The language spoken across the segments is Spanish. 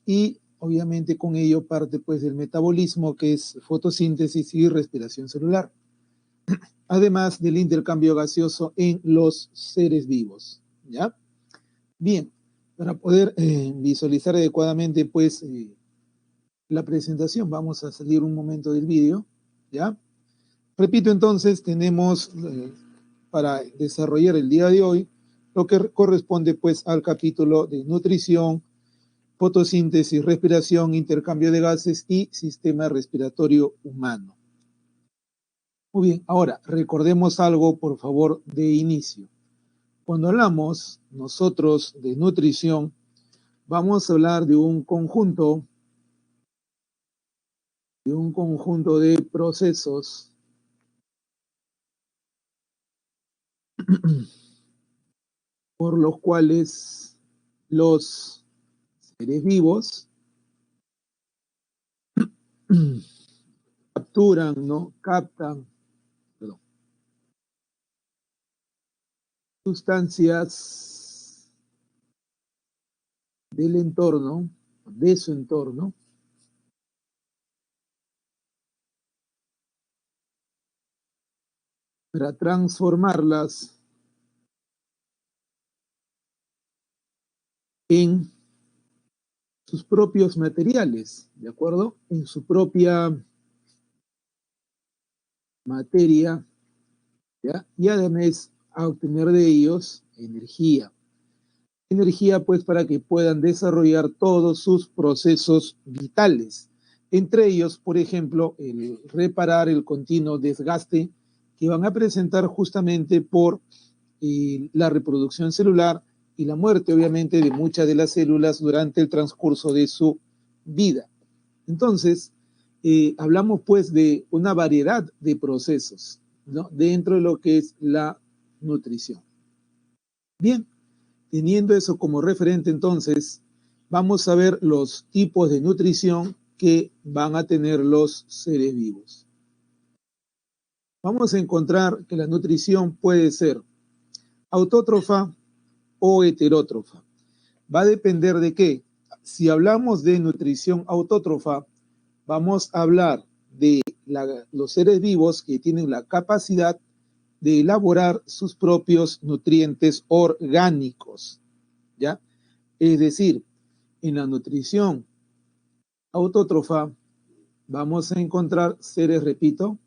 y obviamente con ello parte pues del metabolismo, que es fotosíntesis y respiración celular, además del intercambio gaseoso en los seres vivos, ¿ya? Bien, para poder visualizar adecuadamente pues la presentación, vamos a salir un momento del vídeo, ¿ya? Repito entonces, tenemos para desarrollar el día de hoy lo que corresponde pues al capítulo de nutrición, fotosíntesis, respiración, intercambio de gases y sistema respiratorio humano. Muy bien, ahora recordemos algo por favor de inicio. Cuando hablamos nosotros de nutrición, vamos a hablar de un conjunto de procesos por los cuales los seres vivos captan sustancias del entorno, de su entorno, para transformarlas en sus propios materiales, ¿de acuerdo? En su propia materia, ¿ya? Y además a obtener de ellos energía. Energía pues para que puedan desarrollar todos sus procesos vitales. Entre ellos, por ejemplo, el reparar el continuo desgaste que van a presentar justamente por la reproducción celular y la muerte, obviamente, de muchas de las células durante el transcurso de su vida. Entonces, hablamos pues de una variedad de procesos, ¿no?, dentro de lo que es la nutrición. Bien, teniendo eso como referente, entonces, vamos a ver los tipos de nutrición que van a tener los seres vivos. Vamos a encontrar que la nutrición puede ser autótrofa o heterótrofa. Va a depender de qué. Si hablamos de nutrición autótrofa, vamos a hablar de los seres vivos que tienen la capacidad de elaborar sus propios nutrientes orgánicos, ¿ya? Es decir, en la nutrición autótrofa vamos a encontrar seres, repito,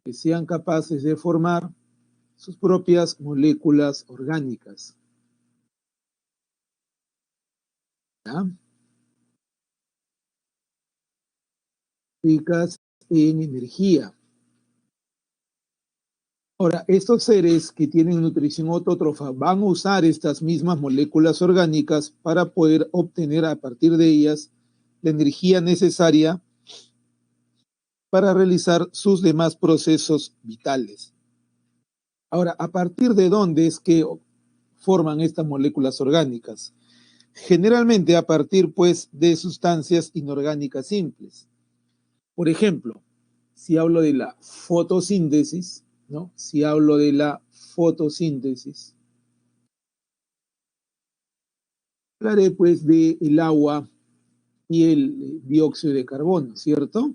que sean capaces de formar sus propias moléculas orgánicas, ¿ya?, ricas en energía. Ahora, estos seres que tienen nutrición autótrofa van a usar estas mismas moléculas orgánicas para poder obtener a partir de ellas la energía necesaria para realizar sus demás procesos vitales. Ahora, ¿a partir de dónde es que forman estas moléculas orgánicas? Generalmente a partir, pues, de sustancias inorgánicas simples. Por ejemplo, si hablo de la fotosíntesis, ¿no? Si hablo de la fotosíntesis, hablaré pues del agua y el dióxido de carbono, ¿cierto?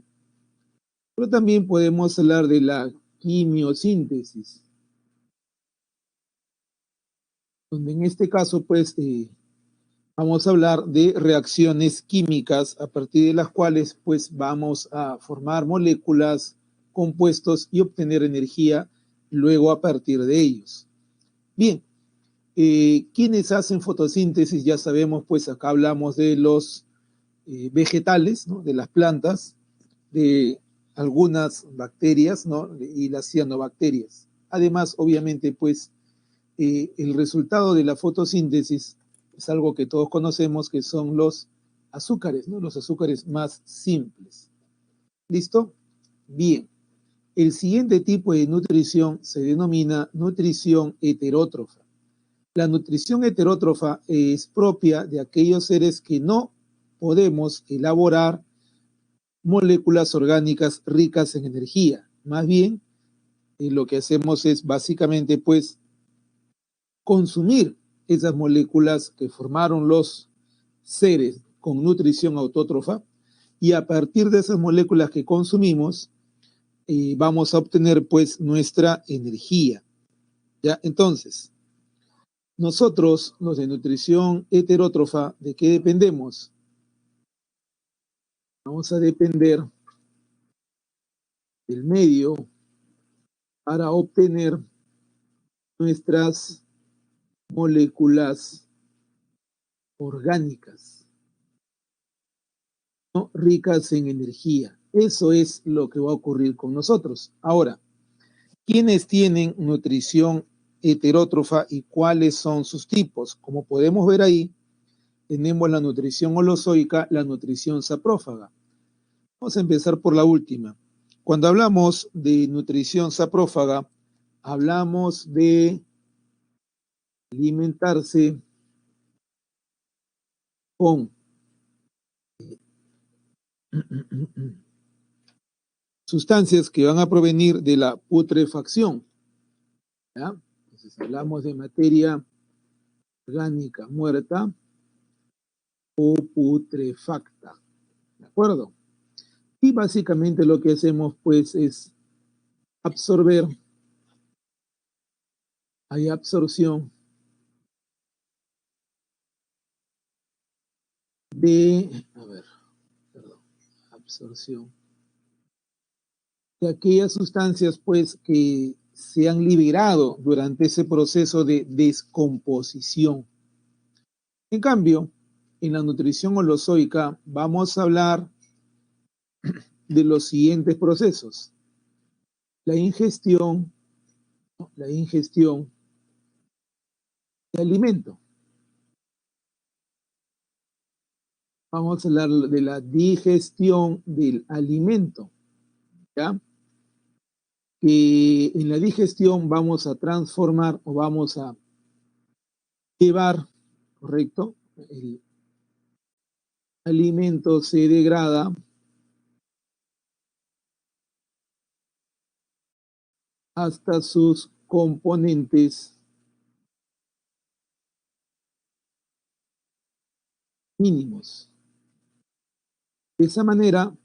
Pero también podemos hablar de la quimiosíntesis, donde en este caso pues vamos a hablar de reacciones químicas a partir de las cuales pues vamos a formar moléculas, compuestos y obtener energía luego a partir de ellos. Bien, ¿quiénes hacen fotosíntesis? Ya sabemos, pues acá hablamos de los vegetales, ¿no?, de las plantas, de algunas bacterias, ¿no?, y las cianobacterias. Además, obviamente, pues el resultado de la fotosíntesis es algo que todos conocemos, que son los azúcares, ¿no?, los azúcares más simples. ¿Listo? Bien. El siguiente tipo de nutrición se denomina nutrición heterótrofa. La nutrición heterótrofa es propia de aquellos seres que no podemos elaborar moléculas orgánicas ricas en energía. Más bien, lo que hacemos es básicamente, pues, consumir esas moléculas que formaron los seres con nutrición autótrofa, y a partir de esas moléculas que consumimos, vamos a obtener pues nuestra energía. ¿Ya? Entonces, nosotros, los de nutrición heterótrofa, ¿de qué dependemos? Vamos a depender del medio para obtener nuestras moléculas orgánicas, ¿no? Ricas en energía. Eso es lo que va a ocurrir con nosotros. Ahora, ¿quiénes tienen nutrición heterótrofa y cuáles son sus tipos? Como podemos ver ahí, tenemos la nutrición holozoica, la nutrición saprófaga. Vamos a empezar por la última. Cuando hablamos de nutrición saprófaga, hablamos de alimentarse con sustancias que van a provenir de la putrefacción. ¿Ya? Entonces hablamos de materia orgánica muerta o putrefacta. ¿De acuerdo? Y básicamente lo que hacemos pues es absorber, hay absorción absorción de aquellas sustancias pues que se han liberado durante ese proceso de descomposición. En cambio, en la nutrición holozoica vamos a hablar de los siguientes procesos. La ingestión de alimento. Vamos a hablar de la digestión del alimento, ¿ya? Que en la digestión vamos a transformar o vamos a llevar, ¿correcto? El alimento se degrada hasta sus componentes mínimos. De esa manera,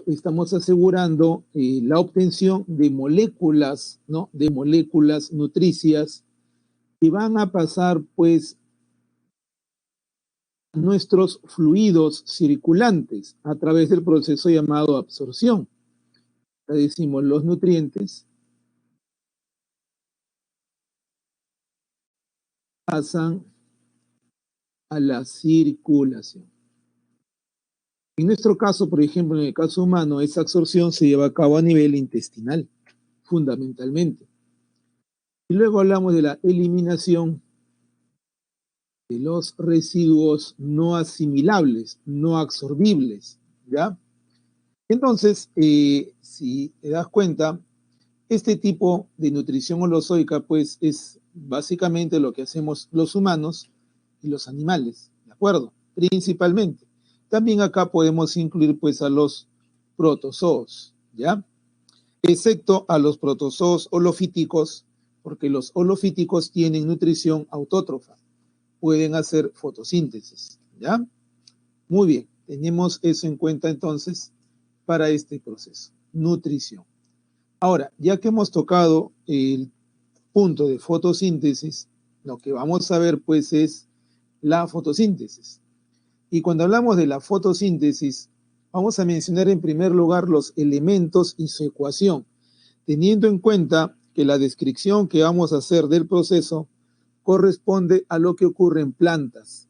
estamos asegurando la obtención de moléculas, ¿no? De moléculas nutricias que van a pasar, pues, a nuestros fluidos circulantes a través del proceso llamado absorción. Ya decimos, los nutrientes pasan a la circulación. En nuestro caso, por ejemplo, en el caso humano, esa absorción se lleva a cabo a nivel intestinal, fundamentalmente. Y luego hablamos de la eliminación de los residuos no asimilables, no absorbibles, ¿ya? Entonces, si te das cuenta, este tipo de nutrición holozoica, pues, es básicamente lo que hacemos los humanos y los animales, ¿de acuerdo? Principalmente. También acá podemos incluir, pues, a los protozoos, ¿ya? Excepto a los protozoos holofíticos, porque los holofíticos tienen nutrición autótrofa, pueden hacer fotosíntesis, ¿ya? Muy bien, tenemos eso en cuenta entonces para este proceso, nutrición. Ahora, ya que hemos tocado el punto de fotosíntesis, lo que vamos a ver pues es la fotosíntesis. Y cuando hablamos de la fotosíntesis, vamos a mencionar en primer lugar los elementos y su ecuación, teniendo en cuenta que la descripción que vamos a hacer del proceso corresponde a lo que ocurre en plantas.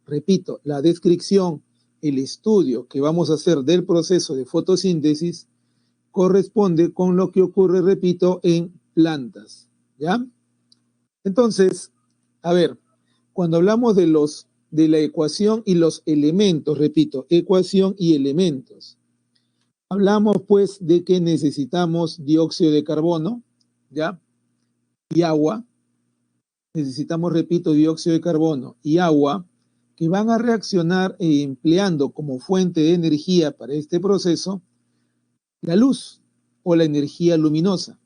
Repito, la descripción, el estudio que vamos a hacer del proceso de fotosíntesis corresponde con lo que ocurre, repito, en plantas, ¿ya? Entonces, a ver, cuando hablamos de la ecuación y los elementos, repito, ecuación y elementos, hablamos pues de que necesitamos dióxido de carbono, ¿ya? Y agua. Necesitamos, repito, dióxido de carbono y agua, que van a reaccionar empleando como fuente de energía para este proceso la luz o la energía luminosa,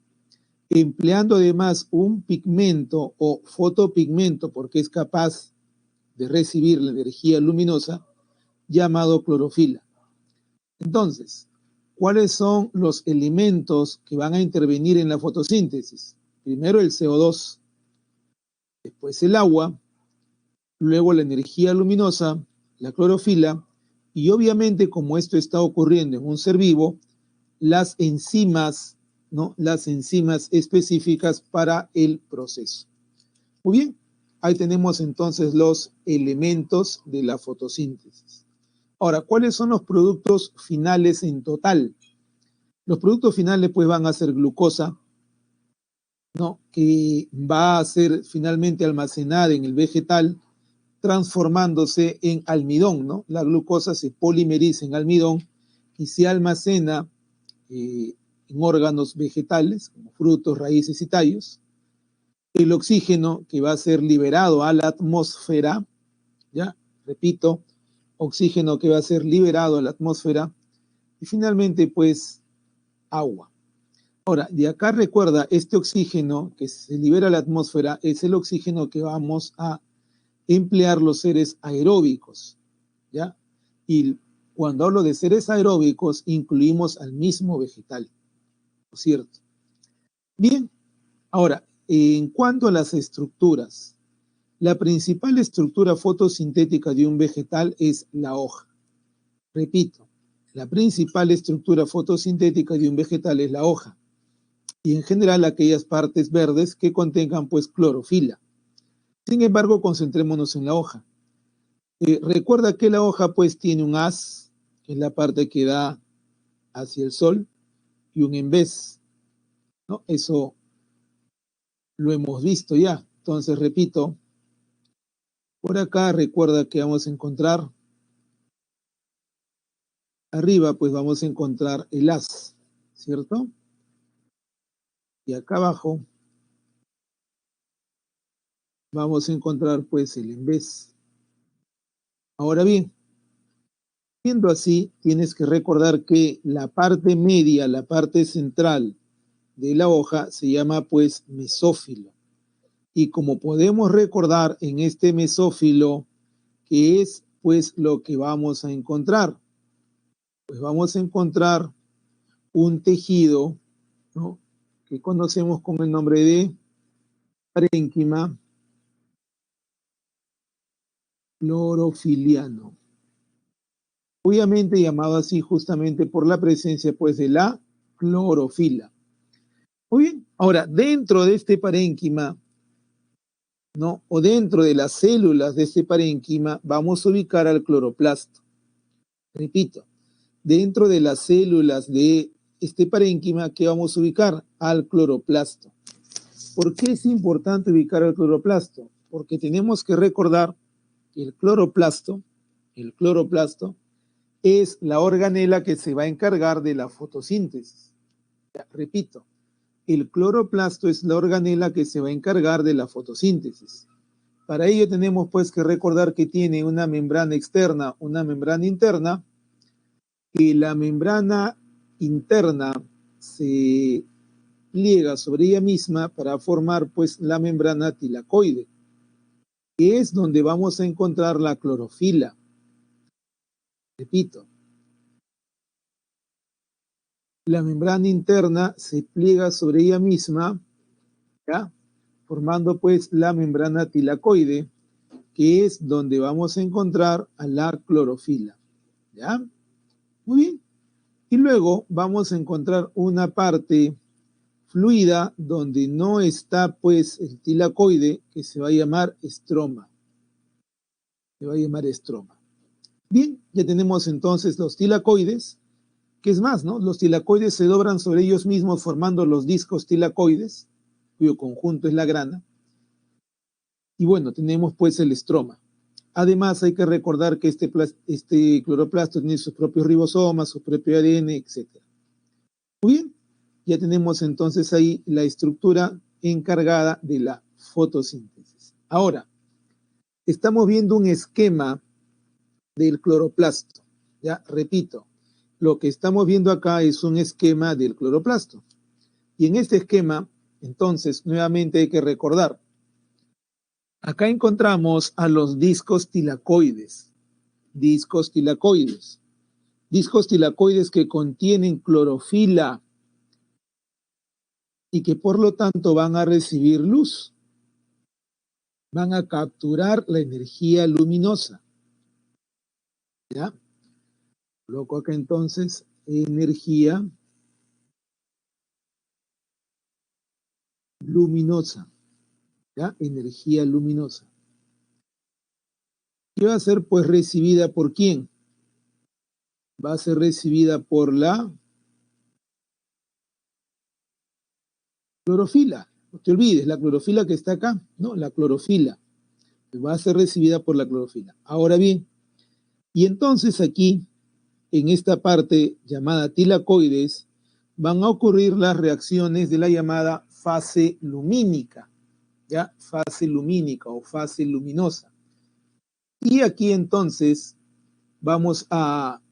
empleando además un pigmento o fotopigmento porque es capaz de recibir la energía luminosa, llamado clorofila. Entonces, ¿cuáles son los elementos que van a intervenir en la fotosíntesis? Primero el CO2, después el agua, luego la energía luminosa, la clorofila, y obviamente, como esto está ocurriendo en un ser vivo, las enzimas, ¿no? Las enzimas específicas para el proceso. Muy bien, ahí tenemos entonces los elementos de la fotosíntesis. Ahora, ¿cuáles son los productos finales en total? Los productos finales pues van a ser glucosa, ¿no? Que va a ser finalmente almacenada en el vegetal, transformándose en almidón, ¿no? La glucosa se polimeriza en almidón y se almacena en órganos vegetales, como frutos, raíces y tallos. El oxígeno que va a ser liberado a la atmósfera, ¿ya? Repito, oxígeno que va a ser liberado a la atmósfera. Y finalmente, pues, agua. Ahora, de acá recuerda, este oxígeno que se libera a la atmósfera es el oxígeno que vamos a emplear los seres aeróbicos, ¿ya? Y cuando hablo de seres aeróbicos, incluimos al mismo vegetal, ¿no es cierto? Bien, ahora, en cuanto a las estructuras, la principal estructura fotosintética de un vegetal es la hoja. Repito, la principal estructura fotosintética de un vegetal es la hoja. Y en general aquellas partes verdes que contengan pues clorofila. Sin embargo, concentrémonos en la hoja. Recuerda que la hoja pues tiene un haz, que es la parte que da hacia el sol, y un envés, ¿no? Eso lo hemos visto ya. Entonces, repito, por acá recuerda que vamos a encontrar, arriba pues vamos a encontrar el haz, ¿cierto? Y acá abajo vamos a encontrar pues el envés. Ahora bien, siendo así, tienes que recordar que la parte media, la parte central de la hoja se llama pues mesófilo. Y como podemos recordar en este mesófilo, ¿qué es pues lo que vamos a encontrar? Pues vamos a encontrar un tejido, ¿no? Que conocemos con el nombre de parénquima clorofiliano. Obviamente llamado así justamente por la presencia pues de la clorofila. Muy bien, ahora dentro de este parénquima, ¿no? O dentro de las células de este parénquima vamos a ubicar al cloroplasto. Repito, dentro de las células de este parénquima, ¿qué vamos a ubicar? Al cloroplasto. ¿Por qué es importante ubicar al cloroplasto? Porque tenemos que recordar que el cloroplasto es la organela que se va a encargar de la fotosíntesis. Ya, repito, el cloroplasto es la organela que se va a encargar de la fotosíntesis. Para ello tenemos pues que recordar que tiene una membrana externa, una membrana interna, que la membrana interna se pliega sobre ella misma para formar pues la membrana tilacoide, que es donde vamos a encontrar la clorofila. Repito, la membrana interna se pliega sobre ella misma, ¿ya? Formando pues la membrana tilacoide, que es donde vamos a encontrar a la clorofila, ¿ya? Muy bien. Y luego vamos a encontrar una parte fluida donde no está pues el tilacoide, que se va a llamar estroma. Se va a llamar estroma. Bien, ya tenemos entonces los tilacoides, que es más, ¿no? Los tilacoides se doblan sobre ellos mismos formando los discos tilacoides, cuyo conjunto es la grana. Y bueno, tenemos pues el estroma. Además, hay que recordar que este cloroplasto tiene sus propios ribosomas, su propio ADN, etc. Muy bien, ya tenemos entonces ahí la estructura encargada de la fotosíntesis. Ahora, estamos viendo un esquema del cloroplasto. Ya, repito, lo que estamos viendo acá es un esquema del cloroplasto. Y en este esquema, entonces, nuevamente hay que recordar, acá encontramos a los discos tilacoides, discos tilacoides. Discos tilacoides que contienen clorofila y que por lo tanto van a recibir luz. Van a capturar la energía luminosa. ¿Ya? Coloco acá entonces energía luminosa. ¿Ya? Energía luminosa. ¿Qué va a ser? Pues recibida por quién? Va a ser recibida por la clorofila. No te olvides, la clorofila que está acá, ¿no? La clorofila. Va a ser recibida por la clorofila. Ahora bien, y entonces aquí, en esta parte llamada tilacoides, van a ocurrir las reacciones de la llamada fase lumínica, ¿ya? Fase lumínica o fase luminosa. Y aquí entonces vamos a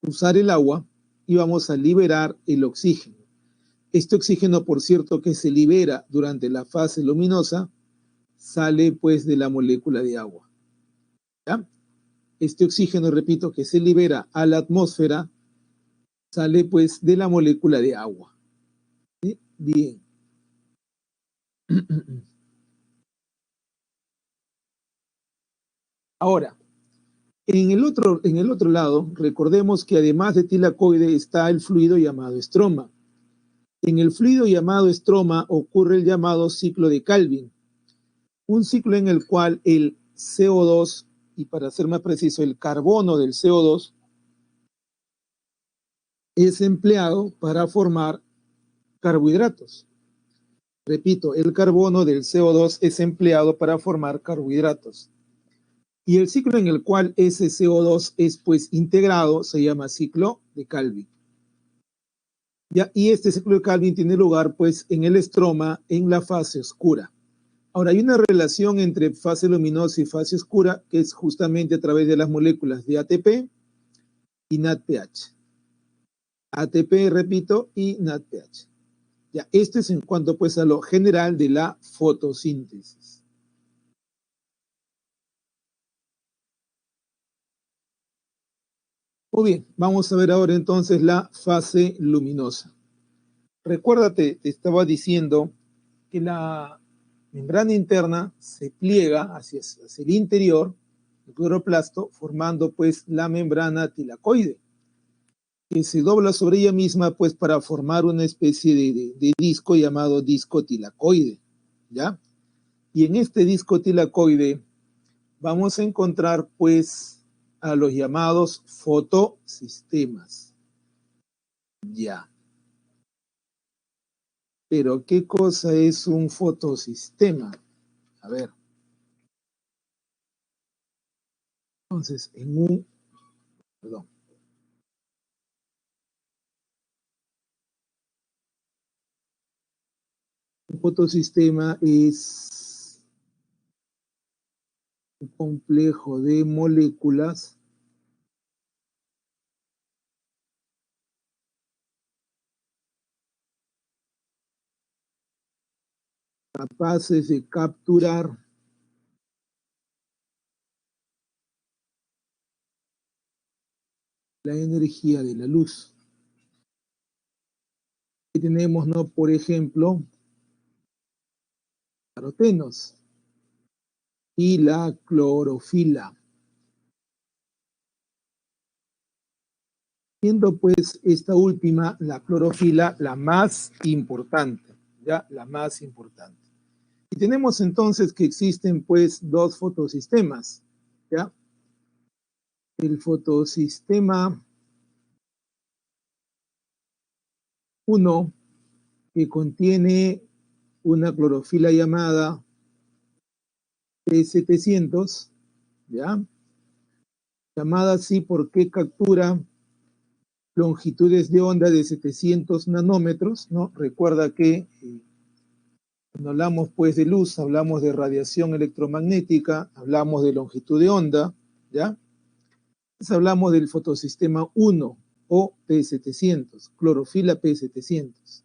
usar el agua y vamos a liberar el oxígeno. Este oxígeno, por cierto, que se libera durante la fase luminosa, sale pues de la molécula de agua. ¿Ya? Este oxígeno, repito, que se libera a la atmósfera, sale pues de la molécula de agua. ¿Sí? Bien. Ahora, en el otro lado, recordemos que además de tilacoide está el fluido llamado estroma. En el fluido llamado estroma ocurre el llamado ciclo de Calvin, un ciclo en el cual el CO2, y para ser más preciso, el carbono del CO2, es empleado para formar carbohidratos. Repito, el carbono del CO2 es empleado para formar carbohidratos. Y el ciclo en el cual ese CO2 es pues integrado se llama ciclo de Calvin. ¿Ya? Y este ciclo de Calvin tiene lugar pues en el estroma en la fase oscura. Ahora, hay una relación entre fase luminosa y fase oscura que es justamente a través de las moléculas de ATP y NADPH. ATP, repito, y NADPH. Ya, esto es en cuanto pues a lo general de la fotosíntesis. Muy bien, vamos a ver ahora entonces la fase luminosa. Recuérdate, te estaba diciendo que la membrana interna se pliega hacia el interior del cloroplasto, formando pues la membrana tilacoide, que se dobla sobre ella misma pues para formar una especie de disco llamado disco tilacoide, ¿ya? Y en este disco tilacoide vamos a encontrar pues a los llamados fotosistemas, ¿ya? Pero ¿qué cosa es un fotosistema? A ver, entonces perdón, un fotosistema es un complejo de moléculas capaces de capturar la energía de la luz. Aquí tenemos, ¿no? Por ejemplo, carotenos y la clorofila. Siendo pues esta última, la clorofila, la más importante, ¿ya? La más importante. Y tenemos entonces que existen pues dos fotosistemas, ¿ya? El fotosistema 1, que contiene una clorofila llamada P700, ¿ya? Llamada así porque captura longitudes de onda de 700 nanómetros, ¿no? Recuerda que cuando hablamos pues de luz, hablamos de radiación electromagnética, hablamos de longitud de onda, ¿ya? Entonces hablamos del fotosistema 1 o P700, clorofila P700.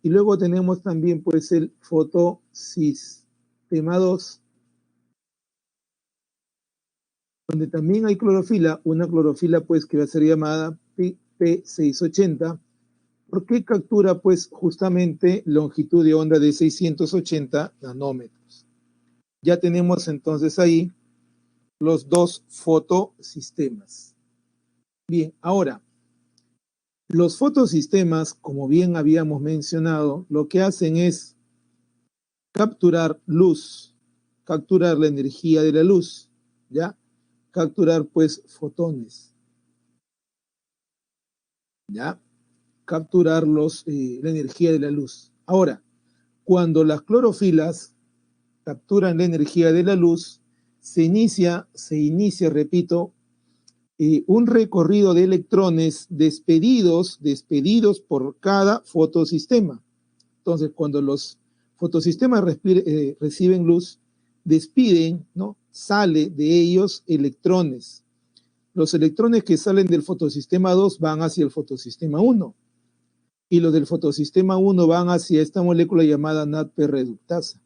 Y luego tenemos también pues el fotosistema 2, donde también hay clorofila, una clorofila pues que va a ser llamada P680, porque captura pues justamente longitud de onda de 680 nanómetros. Ya tenemos entonces ahí los dos fotosistemas. Bien, ahora, los fotosistemas, como bien habíamos mencionado, lo que hacen es capturar luz, capturar la energía de la luz, ¿ya? Capturar pues fotones, ¿ya? Capturar la energía de la luz. Ahora, cuando las clorofilas capturan la energía de la luz, se inicia, repito, un recorrido de electrones despedidos por cada fotosistema. Entonces, cuando los fotosistemas reciben luz, despiden, ¿no? Sale de ellos electrones. Los electrones que salen del fotosistema 2 van hacia el fotosistema 1 y los del fotosistema 1 van hacia esta molécula llamada NADP reductasa.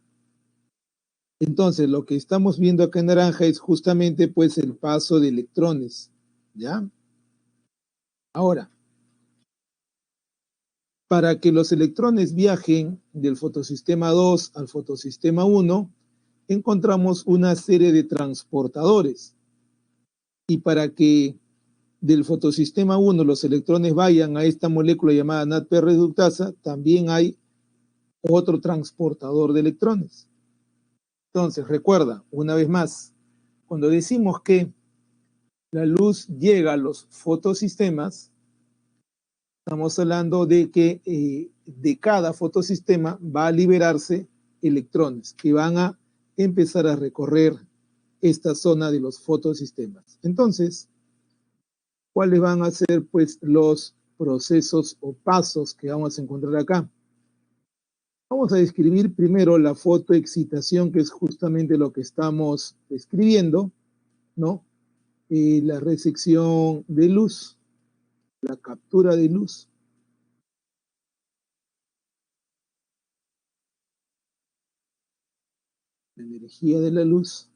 Entonces, lo que estamos viendo acá en naranja es justamente pues el paso de electrones, ¿ya? Ahora, para que los electrones viajen del fotosistema 2 al fotosistema 1, encontramos una serie de transportadores. Y para que del fotosistema 1 los electrones vayan a esta molécula llamada NADP reductasa, también hay otro transportador de electrones. Entonces, recuerda, una vez más, cuando decimos que la luz llega a los fotosistemas, estamos hablando de que de cada fotosistema va a liberarse electrones que van a empezar a recorrer esta zona de los fotosistemas. Entonces, ¿cuáles van a ser pues los procesos o pasos que vamos a encontrar acá? Vamos a describir primero la fotoexcitación, que es justamente lo que estamos describiendo, ¿no? La recepción de luz, la captura de luz. La energía de la luz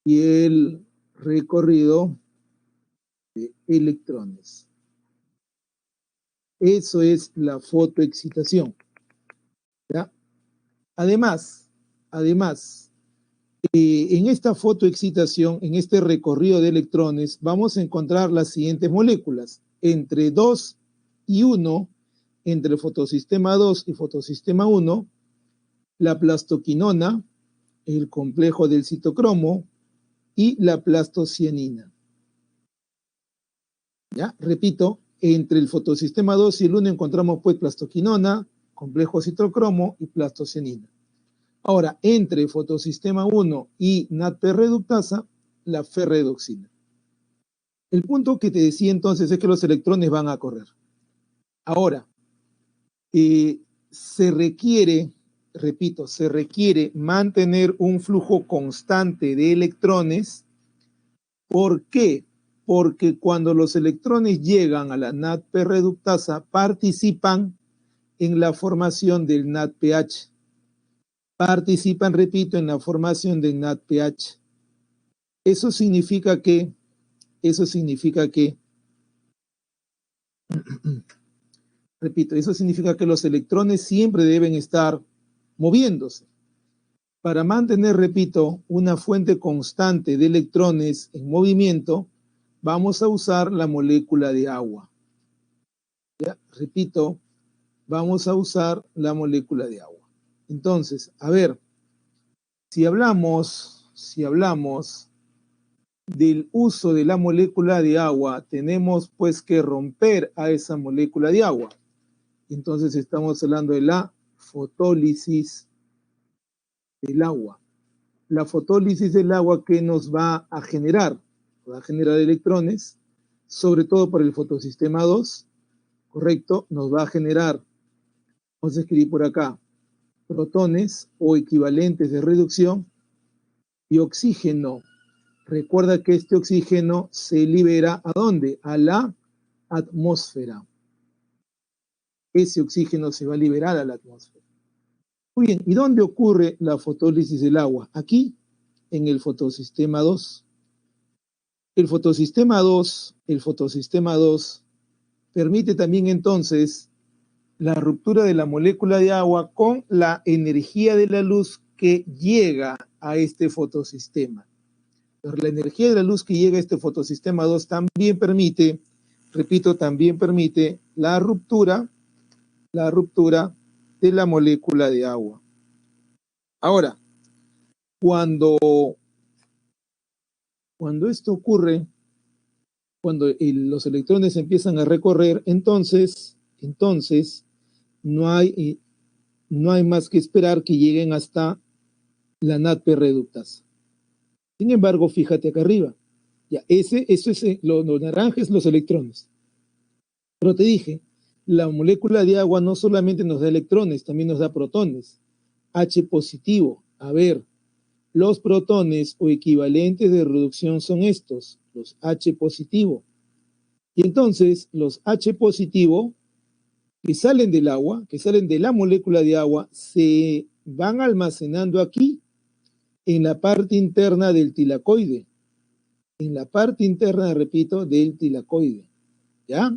y el recorrido de electrones. Eso es la fotoexcitación, ¿ya? Además, en esta fotoexcitación, en este recorrido de electrones, vamos a encontrar las siguientes moléculas. Entre 2 y 1, entre el fotosistema 2 y fotosistema 1, la plastoquinona, el complejo del citocromo y la plastocianina. ¿Ya? Repito, entre el fotosistema 2 y el 1 encontramos pues plastoquinona, complejo citocromo y plastocianina. Ahora, entre fotosistema 1 y NADP reductasa, la ferredoxina. El punto que te decía entonces es que los electrones van a correr. Ahora, se requiere, repito, se requiere mantener un flujo constante de electrones. ¿Por qué? Porque cuando los electrones llegan a la NADP reductasa, participan en la formación del NADPH. Participan, repito, en la formación del NADPH. Eso significa que, repito, eso significa que los electrones siempre deben estar moviéndose. Para mantener, repito, una fuente constante de electrones en movimiento, vamos a usar la molécula de agua. ¿Ya? Repito, vamos a usar la molécula de agua. Entonces, a ver, si hablamos del uso de la molécula de agua, tenemos pues que romper a esa molécula de agua. Entonces estamos hablando de la fotólisis del agua. La fotólisis del agua que nos va a generar electrones, sobre todo por el fotosistema 2, ¿correcto? Nos va a generar, vamos a escribir por acá, protones o equivalentes de reducción y oxígeno. Recuerda que este oxígeno se libera ¿a dónde? A la atmósfera. Ese oxígeno se va a liberar a la atmósfera. Muy bien, ¿y dónde ocurre la fotólisis del agua? Aquí, en el fotosistema 2. El fotosistema 2 permite también entonces la ruptura de la molécula de agua con la energía de la luz que llega a este fotosistema. Pero la energía de la luz que llega a este fotosistema 2 también permite, repito, también permite la ruptura de la molécula de agua. Ahora, cuando esto ocurre, cuando los electrones empiezan a recorrer, entonces no hay más que esperar que lleguen hasta la NADP reductasa. Sin embargo, fíjate acá arriba. Ya, eso es lo naranja es los electrones. Pero te dije, la molécula de agua no solamente nos da electrones, también nos da protones. H positivo. A ver, los protones o equivalentes de reducción son estos, los H positivo. Y entonces, los H positivo que salen del agua, que salen de la molécula de agua, se van almacenando aquí, en la parte interna del tilacoide. En la parte interna, repito, del tilacoide. ¿Ya?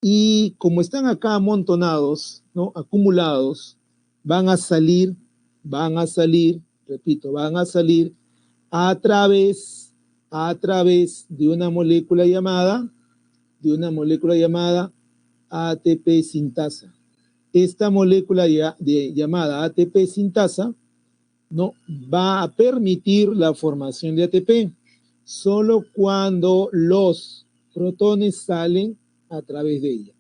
Y como están acá amontonados, ¿no? Acumulados, van a salir, repito, van a salir a través de una molécula llamada ATP sintasa. Esta molécula llamada ATP sintasa, ¿no? Va a permitir la formación de ATP solo cuando los protones salen a través de ella.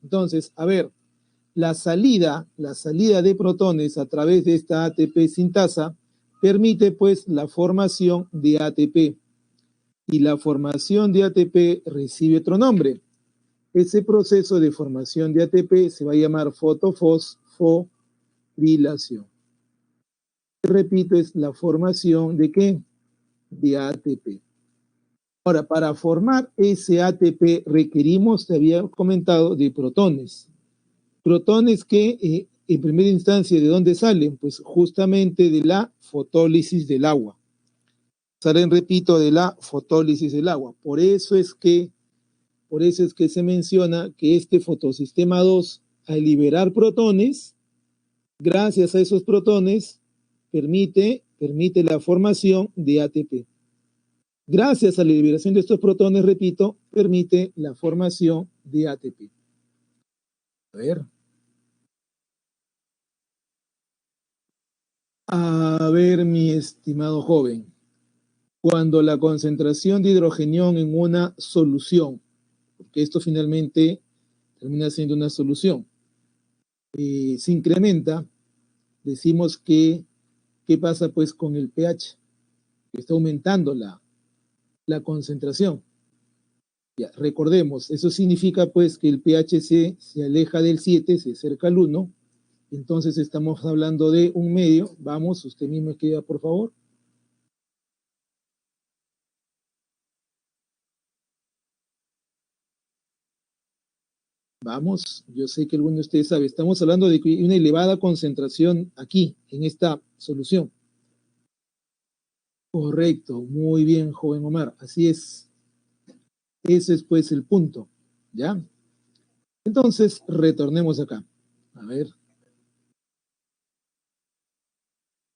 Entonces, a ver, la salida de protones a través de esta ATP sintasa permite pues la formación de ATP. Y la formación de ATP recibe otro nombre. Ese proceso de formación de ATP se va a llamar fotofosforilación. Repito, es la formación ¿de qué? De ATP. Ahora, para formar ese ATP requerimos, te había comentado, de protones. Protones que en primera instancia, ¿de dónde salen? Pues justamente de la fotólisis del agua. Salen, repito, de la fotólisis del agua. Por eso es que se menciona que este fotosistema 2, al liberar protones, gracias a esos protones, permite la formación de ATP. Gracias a la liberación de estos protones, repito, permite la formación de ATP. A ver. A ver, mi estimado joven. Cuando la concentración de hidrogenión en una solución, porque esto finalmente termina siendo una solución, se incrementa, decimos que, ¿qué pasa pues con el pH? Que está aumentando la concentración. Ya, recordemos, eso significa pues que el pH se aleja del 7, se acerca al 1, entonces estamos hablando de un medio. Vamos, usted mismo escriba por favor. Vamos, yo sé que alguno de ustedes sabe, estamos hablando de una elevada concentración aquí, en esta solución. Correcto, muy bien, joven Omar, así es. Ese es pues el punto, ¿ya? Entonces, retornemos acá. A ver.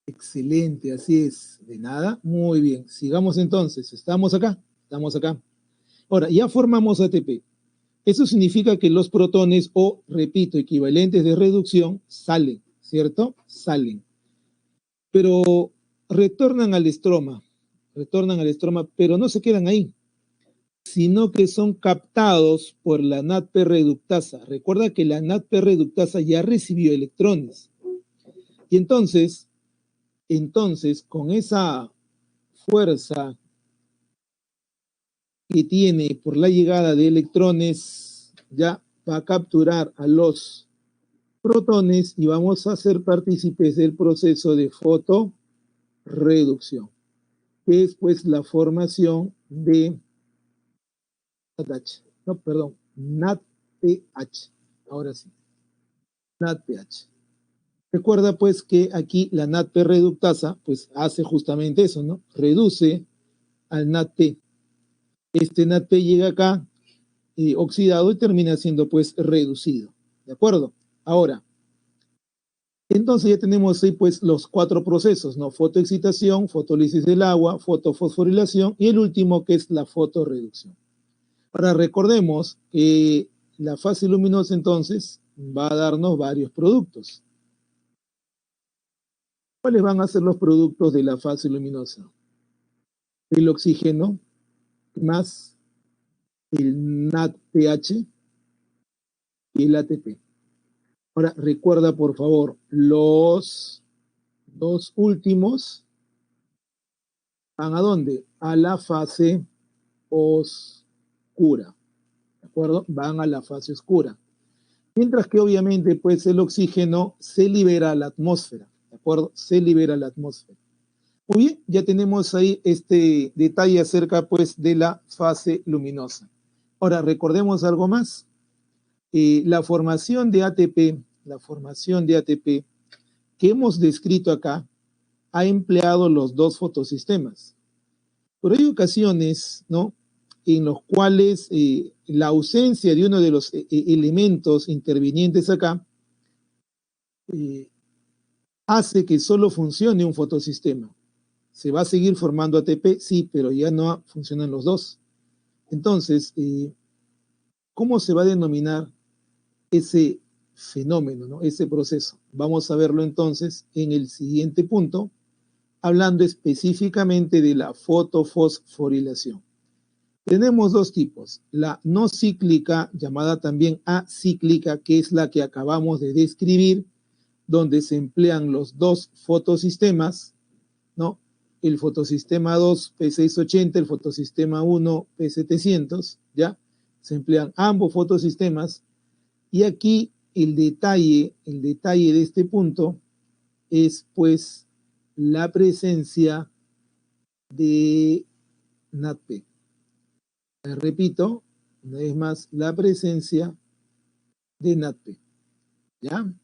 Excelente, así es. De nada, muy bien. Sigamos entonces, estamos acá. Ahora, ya formamos ATP. Eso significa que los protones, o repito, equivalentes de reducción, salen, ¿cierto? Salen. Pero retornan al estroma, pero no se quedan ahí, sino que son captados por la NADP reductasa. Recuerda que la NADP reductasa ya recibió electrones. Y entonces, con esa fuerza que tiene por la llegada de electrones, ya va a capturar a los protones y vamos a ser partícipes del proceso de fotoreducción, que es pues la formación de NADPH. Ahora sí, NADPH. Recuerda pues que aquí la NADP reductasa pues hace justamente eso, ¿no? Reduce al NADP. Este NADP llega acá oxidado y termina siendo pues reducido. ¿De acuerdo? Ahora, entonces ya tenemos ahí pues los 4 procesos, ¿no? Fotoexcitación, fotólisis del agua, fotofosforilación y el último que es la fotorreducción. Ahora recordemos que la fase luminosa entonces va a darnos varios productos. ¿Cuáles van a ser los productos de la fase luminosa? El oxígeno más el NADPH y el ATP. Ahora recuerda por favor, los dos últimos van a dónde? A la fase oscura. ¿De acuerdo? Van a la fase oscura. Mientras que obviamente pues el oxígeno se libera a la atmósfera. ¿De acuerdo? Se libera a la atmósfera. Muy bien, ya tenemos ahí este detalle acerca pues de la fase luminosa. Ahora recordemos algo más. La formación de ATP que hemos descrito acá ha empleado los dos fotosistemas. Pero hay ocasiones, ¿no?, en los cuales la ausencia de uno de los elementos intervinientes acá hace que solo funcione un fotosistema. ¿Se va a seguir formando ATP? Sí, pero ya no funcionan los dos. Entonces, ¿cómo se va a denominar ese fenómeno, ¿no?, ese proceso? Vamos a verlo entonces en el siguiente punto, hablando específicamente de la fotofosforilación. Tenemos dos tipos, la no cíclica, llamada también acíclica, que es la que acabamos de describir, donde se emplean los dos fotosistemas, ¿no? El fotosistema 2 P680, el fotosistema 1 P700, ¿ya? Se emplean ambos fotosistemas, y aquí el detalle de este punto es pues la presencia de NADP. Repito, una vez más, la presencia de NADP, ¿ya?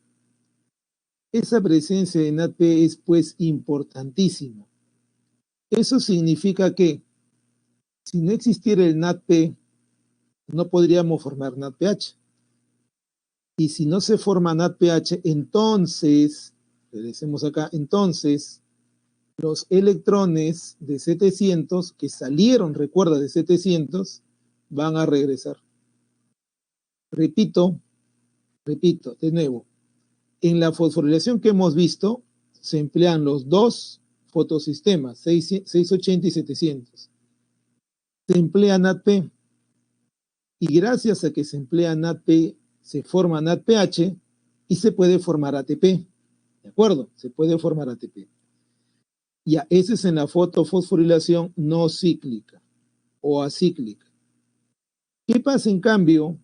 Esa presencia de NADP es pues importantísima. Eso significa que si no existiera el NADP, no podríamos formar NADPH. Y si no se forma NADPH, entonces, le decimos acá, entonces los electrones de 700 que salieron, recuerda, de 700, van a regresar. Repito, de nuevo, en la fosforilación que hemos visto, se emplean los dos fotosistemas, 680 y 700. Se emplea NADP, y gracias a que se emplea NADP, se forma NADPH y se puede formar ATP. ¿De acuerdo? Se puede formar ATP. Ya, ese es en la fotofosforilación no cíclica o acíclica. ¿Qué pasa en cambio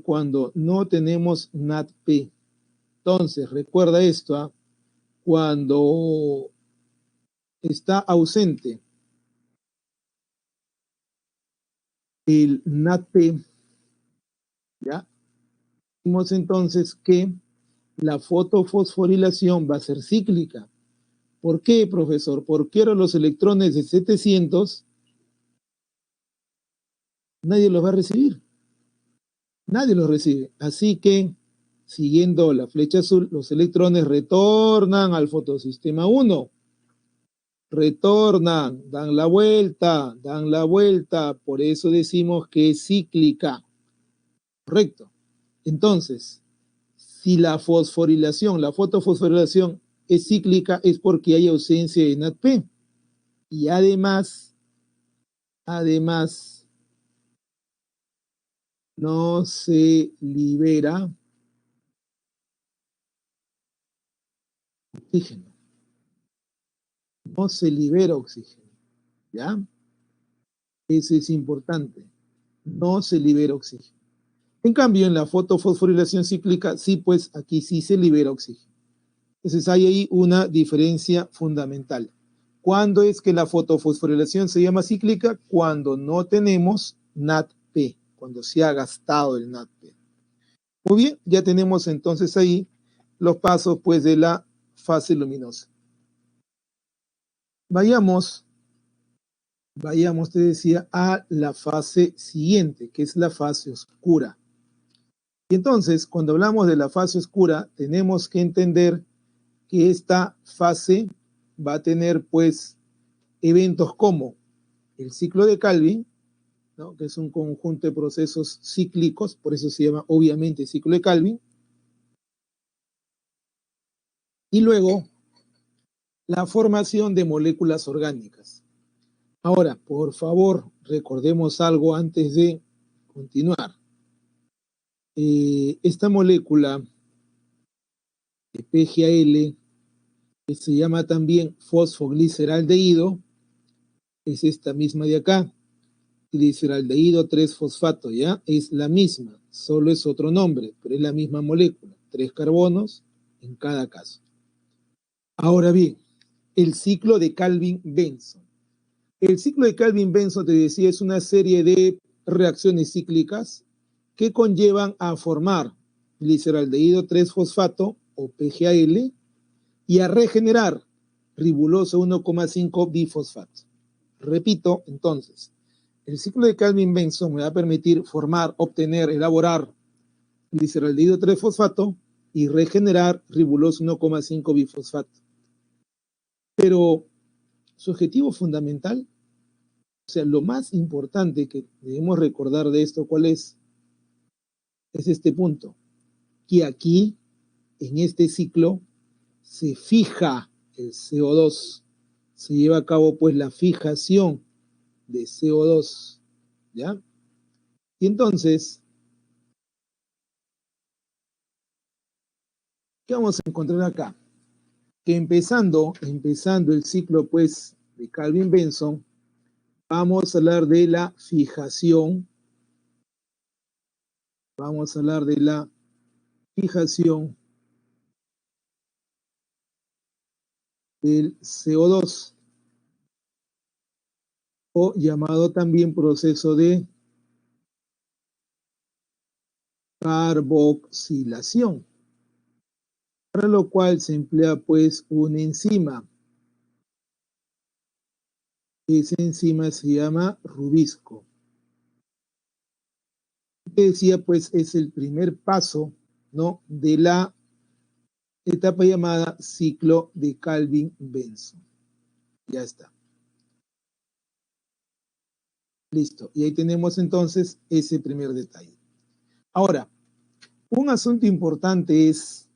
cuando no tenemos NADP? Entonces, recuerda esto, cuando está ausente el NADP, ¿ya? Vimos entonces que la fotofosforilación va a ser cíclica. ¿Por qué, profesor? Porque ahora los electrones de 700 nadie los va a recibir. Nadie los recibe. Así que, siguiendo la flecha azul, los electrones retornan al fotosistema 1. Retornan, dan la vuelta. Por eso decimos que es cíclica. Correcto. Entonces, si la fotofosforilación es cíclica, es porque hay ausencia de NADP. Y además, no se libera oxígeno. No se libera oxígeno. ¿Ya? Eso es importante. No se libera oxígeno. En cambio, en la fotofosforilación cíclica, sí, pues aquí sí se libera oxígeno. Entonces hay ahí una diferencia fundamental. ¿Cuándo es que la fotofosforilación se llama cíclica? Cuando no tenemos NADP, cuando se ha gastado el NADP. Muy bien, ya tenemos entonces ahí los pasos pues de la fase luminosa. Vayamos, te decía, a la fase siguiente, que es la fase oscura. Y entonces, cuando hablamos de la fase oscura, tenemos que entender que esta fase va a tener pues eventos como el ciclo de Calvin, ¿no? Que es un conjunto de procesos cíclicos, por eso se llama obviamente ciclo de Calvin. Y luego, la formación de moléculas orgánicas. Ahora, por favor, recordemos algo antes de continuar. Esta molécula de PGAL, que se llama también fosfogliceraldehído, es esta misma de acá, gliceraldehído 3-fosfato, ¿ya? Es la misma, solo es otro nombre, pero es la misma molécula, 3 carbonos en cada caso. Ahora bien, el ciclo de Calvin-Benson. El ciclo de Calvin-Benson, te decía, es una serie de reacciones cíclicas que conllevan a formar gliceraldehído 3-fosfato o PGAL y a regenerar ribulosa 1,5 bifosfato. Repito, entonces, el ciclo de Calvin-Benson me va a permitir formar, obtener, elaborar gliceraldehído 3-fosfato y regenerar ribulosa 1,5 bifosfato. Pero su objetivo fundamental, o sea, lo más importante que debemos recordar de esto, ¿cuál es? Es este punto, que aquí, en este ciclo, se fija el CO2, se lleva a cabo pues la fijación de CO2, ¿ya? Y entonces, ¿qué vamos a encontrar acá? Que empezando el ciclo pues de Calvin-Benson, vamos a hablar de la fijación, del CO2, o llamado también proceso de carboxilación, para lo cual se emplea pues una enzima. Esa enzima se llama rubisco. Te decía pues es el primer paso, ¿no?, de la etapa llamada ciclo de Calvin-Benson. Ya está. Listo. Y ahí tenemos entonces ese primer detalle. Ahora, un asunto importante es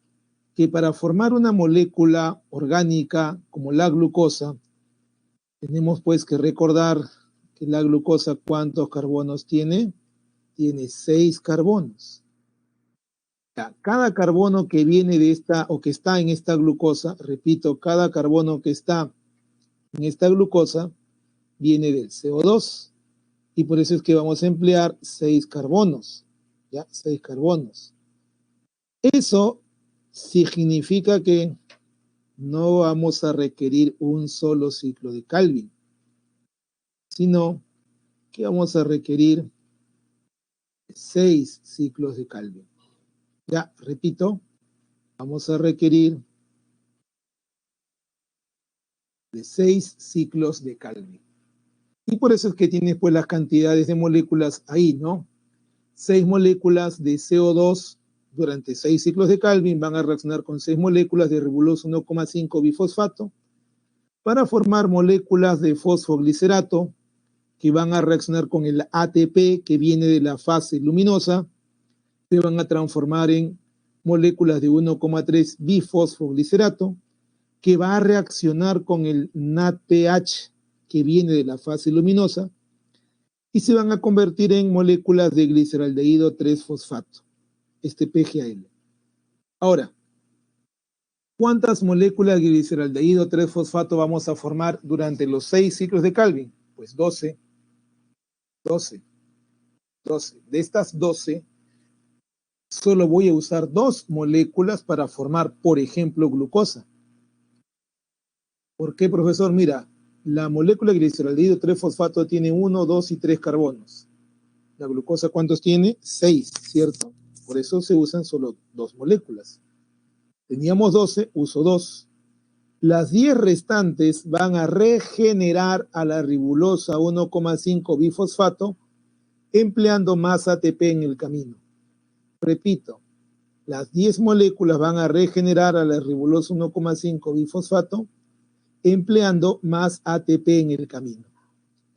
que para formar una molécula orgánica como la glucosa, tenemos pues que recordar que la glucosa, ¿cuántos carbonos tiene? Tiene 6 carbonos. Cada carbono que viene de esta o que está en esta glucosa, repito, cada carbono que está en esta glucosa viene del CO2. Y por eso es que vamos a emplear 6 carbonos. ¿Ya? 6 carbonos. Eso significa que no vamos a requerir un solo ciclo de Calvin, sino que vamos a requerir 6 ciclos de Calvin. Ya, repito, vamos a requerir de 6 ciclos de Calvin. Y por eso es que tienes pues las cantidades de moléculas ahí, ¿no? 6 moléculas de CO2 durante 6 ciclos de Calvin van a reaccionar con 6 moléculas de ribulosa 1,5 bifosfato para formar moléculas de fosfoglicerato que van a reaccionar con el ATP que viene de la fase luminosa, se van a transformar en moléculas de 1,3 bifosfoglicerato, que va a reaccionar con el NADPH que viene de la fase luminosa, y se van a convertir en moléculas de gliceraldehído 3-fosfato, este PGAL. Ahora, ¿cuántas moléculas de gliceraldehído 3-fosfato vamos a formar durante los 6 ciclos de Calvin? Pues 12. De estas 12, solo voy a usar 2 moléculas para formar, por ejemplo, glucosa. ¿Por qué, profesor? Mira, la molécula de gliceraldehído 3-fosfato tiene 1, 2 y 3 carbonos. La glucosa, ¿cuántos tiene? 6, ¿cierto? Por eso se usan solo 2 moléculas. Teníamos 12, uso 2. Las 10 restantes van a regenerar a la ribulosa 1,5 bifosfato empleando más ATP en el camino. Repito, las 10 moléculas van a regenerar a la ribulosa 1,5 bifosfato empleando más ATP en el camino.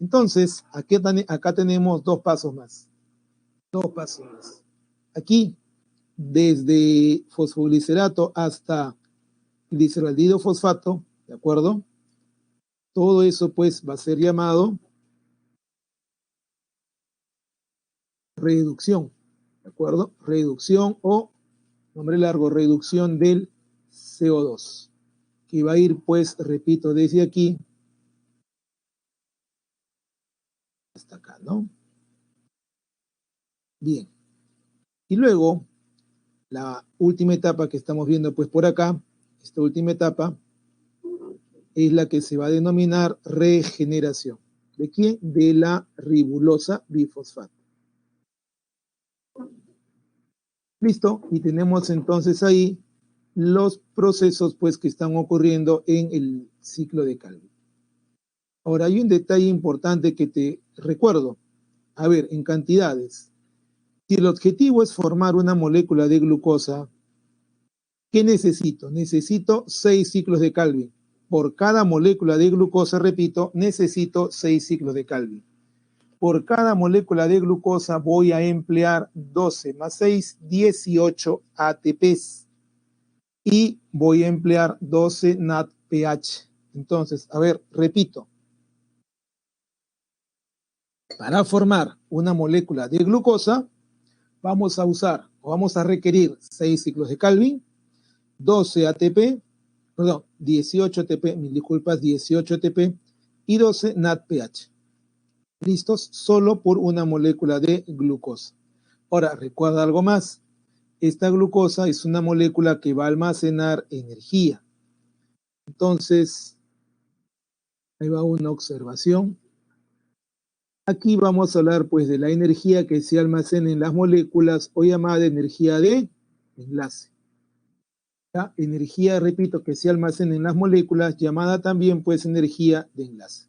Entonces, acá tenemos dos pasos más. Aquí, desde fosfoglicerato hasta gliceraldehido fosfato, ¿de acuerdo? Todo eso pues va a ser llamado reducción, ¿de acuerdo? Reducción o, nombre largo, reducción del CO2, que va a ir pues, repito, desde aquí hasta acá, ¿no? Bien. Y luego, la última etapa que estamos viendo pues por acá, esta última etapa, es la que se va a denominar regeneración. ¿De quién? De la ribulosa bifosfato. Listo, y tenemos entonces ahí los procesos pues que están ocurriendo en el ciclo de Calvin. Ahora hay un detalle importante que te recuerdo. A ver, en cantidades. Si el objetivo es formar una molécula de glucosa, ¿qué necesito? Necesito 6 ciclos de Calvin. Por cada molécula de glucosa, repito, necesito 6 ciclos de Calvin. Por cada molécula de glucosa voy a emplear 12 más 6, 18 ATPs. Y voy a emplear 12 NADPH. Entonces, a ver, repito. Para formar una molécula de glucosa, vamos a usar o vamos a requerir 6 ciclos de Calvin, 12 ATP, perdón, 18 ATP, mil disculpas, 18 ATP y 12 NADPH. Listos solo por una molécula de glucosa. Ahora, recuerda algo más. Esta glucosa es una molécula que va a almacenar energía. Entonces, ahí va una observación. Aquí vamos a hablar pues de la energía que se almacena en las moléculas o llamada energía de enlace. ¿Ya? Energía, repito, que se almacena en las moléculas, llamada también pues energía de enlace.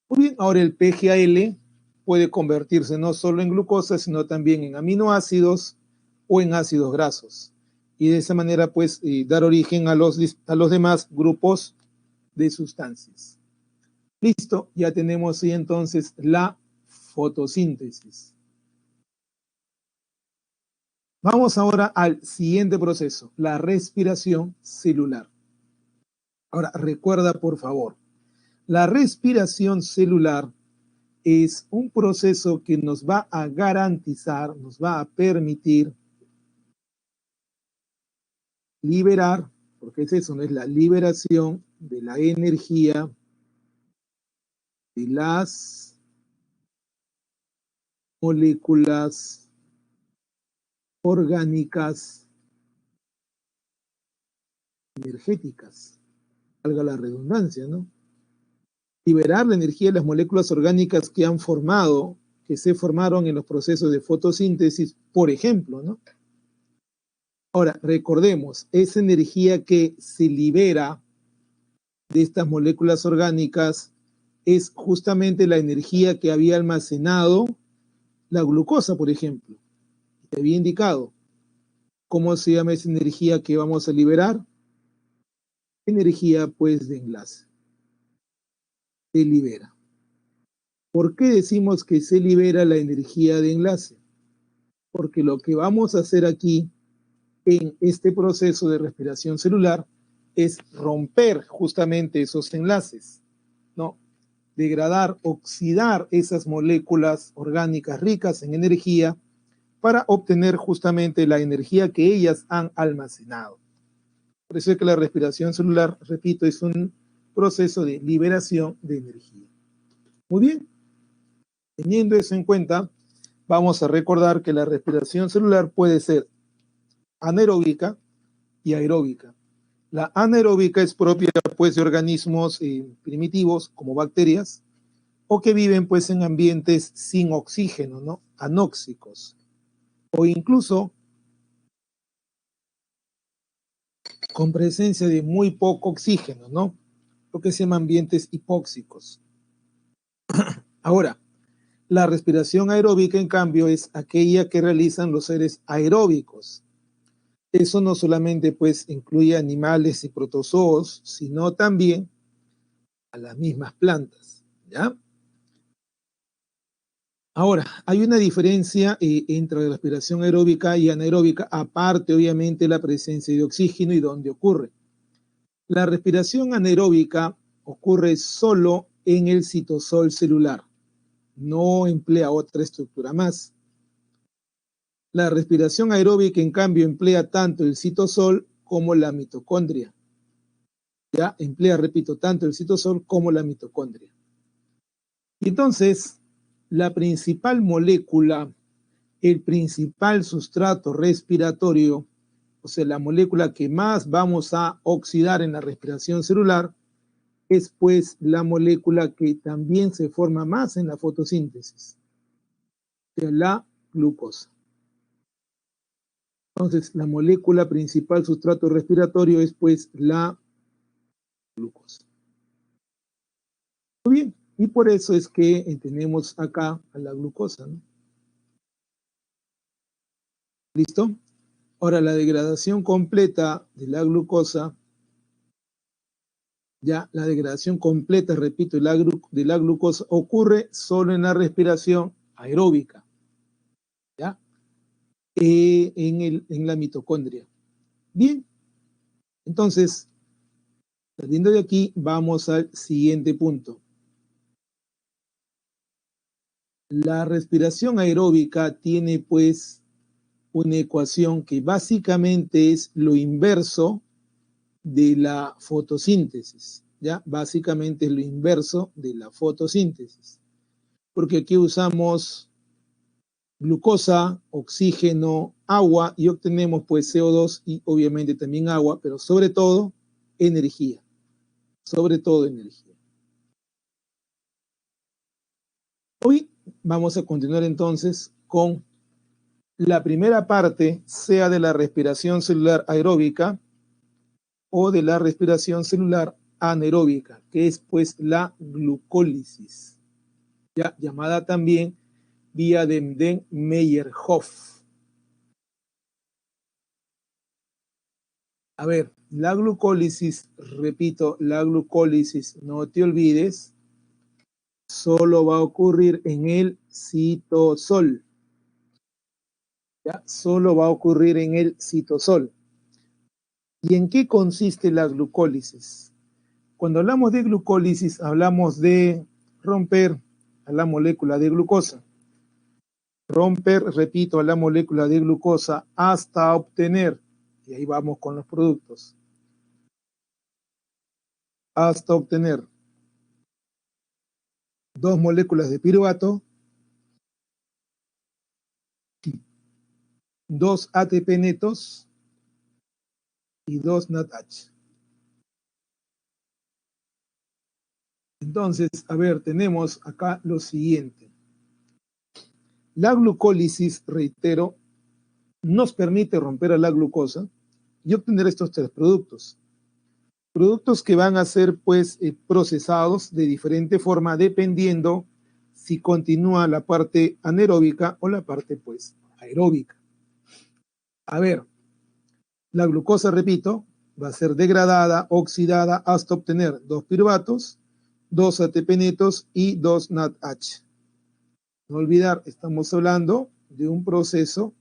Muy bien, ahora el PGAL puede convertirse no solo en glucosa, sino también en aminoácidos o en ácidos grasos. Y de esa manera pues dar origen a los demás grupos de sustancias. Listo, ya tenemos ahí entonces la fotosíntesis. Vamos ahora al siguiente proceso, la respiración celular. Ahora, recuerda por favor, la respiración celular es un proceso que nos va a garantizar, nos va a permitir liberar, porque es eso, no es la liberación de la energía de las moléculas orgánicas energéticas, valga la redundancia, ¿no? Liberar la energía de las moléculas orgánicas que han formado, que se formaron en los procesos de fotosíntesis, por ejemplo, ¿no? Ahora, recordemos, esa energía que se libera de estas moléculas orgánicas es justamente la energía que había almacenado la glucosa, por ejemplo. Te había indicado. ¿Cómo se llama esa energía que vamos a liberar? Energía, pues, de enlace. Se libera. ¿Por qué decimos que se libera la energía de enlace? Porque lo que vamos a hacer aquí en este proceso de respiración celular es romper justamente esos enlaces, ¿no? Degradar, oxidar esas moléculas orgánicas ricas en energía para obtener justamente la energía que ellas han almacenado. Por eso es que la respiración celular, repito, es un proceso de liberación de energía. Muy bien. Teniendo eso en cuenta, vamos a recordar que la respiración celular puede ser anaeróbica y aeróbica. La anaeróbica es propia pues, de organismos primitivos como bacterias o que viven pues, en ambientes sin oxígeno, ¿no? Anóxicos. O incluso con presencia de muy poco oxígeno, ¿no? Lo que se llaman ambientes hipóxicos. Ahora, la respiración aeróbica, en cambio, es aquella que realizan los seres aeróbicos. Eso no solamente pues incluye animales y protozoos, sino también a las mismas plantas, ¿ya? Ahora, hay una diferencia entre la respiración aeróbica y anaeróbica, aparte obviamente la presencia de oxígeno y dónde ocurre. La respiración anaeróbica ocurre solo en el citosol celular, no emplea otra estructura más. La respiración aeróbica, en cambio, emplea tanto el citosol como la mitocondria. Ya emplea, repito, tanto el citosol como la mitocondria. Y entonces, la principal molécula, el principal sustrato respiratorio, o sea, la molécula que más vamos a oxidar en la respiración celular, es pues la molécula que también se forma más en la fotosíntesis, de la glucosa. Entonces, la molécula principal sustrato respiratorio es pues la glucosa. Muy bien, y por eso es que tenemos acá a la glucosa, ¿no? ¿Listo? Ahora, la degradación completa de la glucosa, ya la degradación completa, repito, de la glucosa ocurre solo en la respiración aeróbica, ¿ya? En la mitocondria. Bien, entonces, saliendo de aquí, vamos al siguiente punto. La respiración aeróbica tiene pues una ecuación que básicamente es lo inverso de la fotosíntesis, ¿ya? Básicamente es lo inverso de la fotosíntesis, porque aquí usamos glucosa, oxígeno, agua y obtenemos pues CO2 y obviamente también agua, pero sobre todo energía, sobre todo energía. Hoy vamos a continuar entonces con la primera parte, sea de la respiración celular aeróbica o de la respiración celular anaeróbica, que es pues la glucólisis, ya llamada también vía de Meyerhoff. A ver, la glucólisis, repito, la glucólisis, no te olvides, solo va a ocurrir en el citosol. ¿Ya? Solo va a ocurrir en el citosol. ¿Y en qué consiste la glucólisis? Cuando hablamos de glucólisis, hablamos de romper a la molécula de glucosa. Romper, repito, a la molécula de glucosa hasta obtener, y ahí vamos con los productos, hasta obtener dos moléculas de piruvato, dos ATP netos y dos NADH. Entonces, a ver, tenemos acá lo siguiente. La glucólisis, reitero, nos permite romper a la glucosa y obtener estos tres productos. Productos que van a ser pues procesados de diferente forma dependiendo si continúa la parte anaeróbica o la parte pues aeróbica. A ver, la glucosa, repito, va a ser degradada, oxidada hasta obtener dos piruvatos, dos ATP netos y dos NADH. No olvidar, estamos hablando de un proceso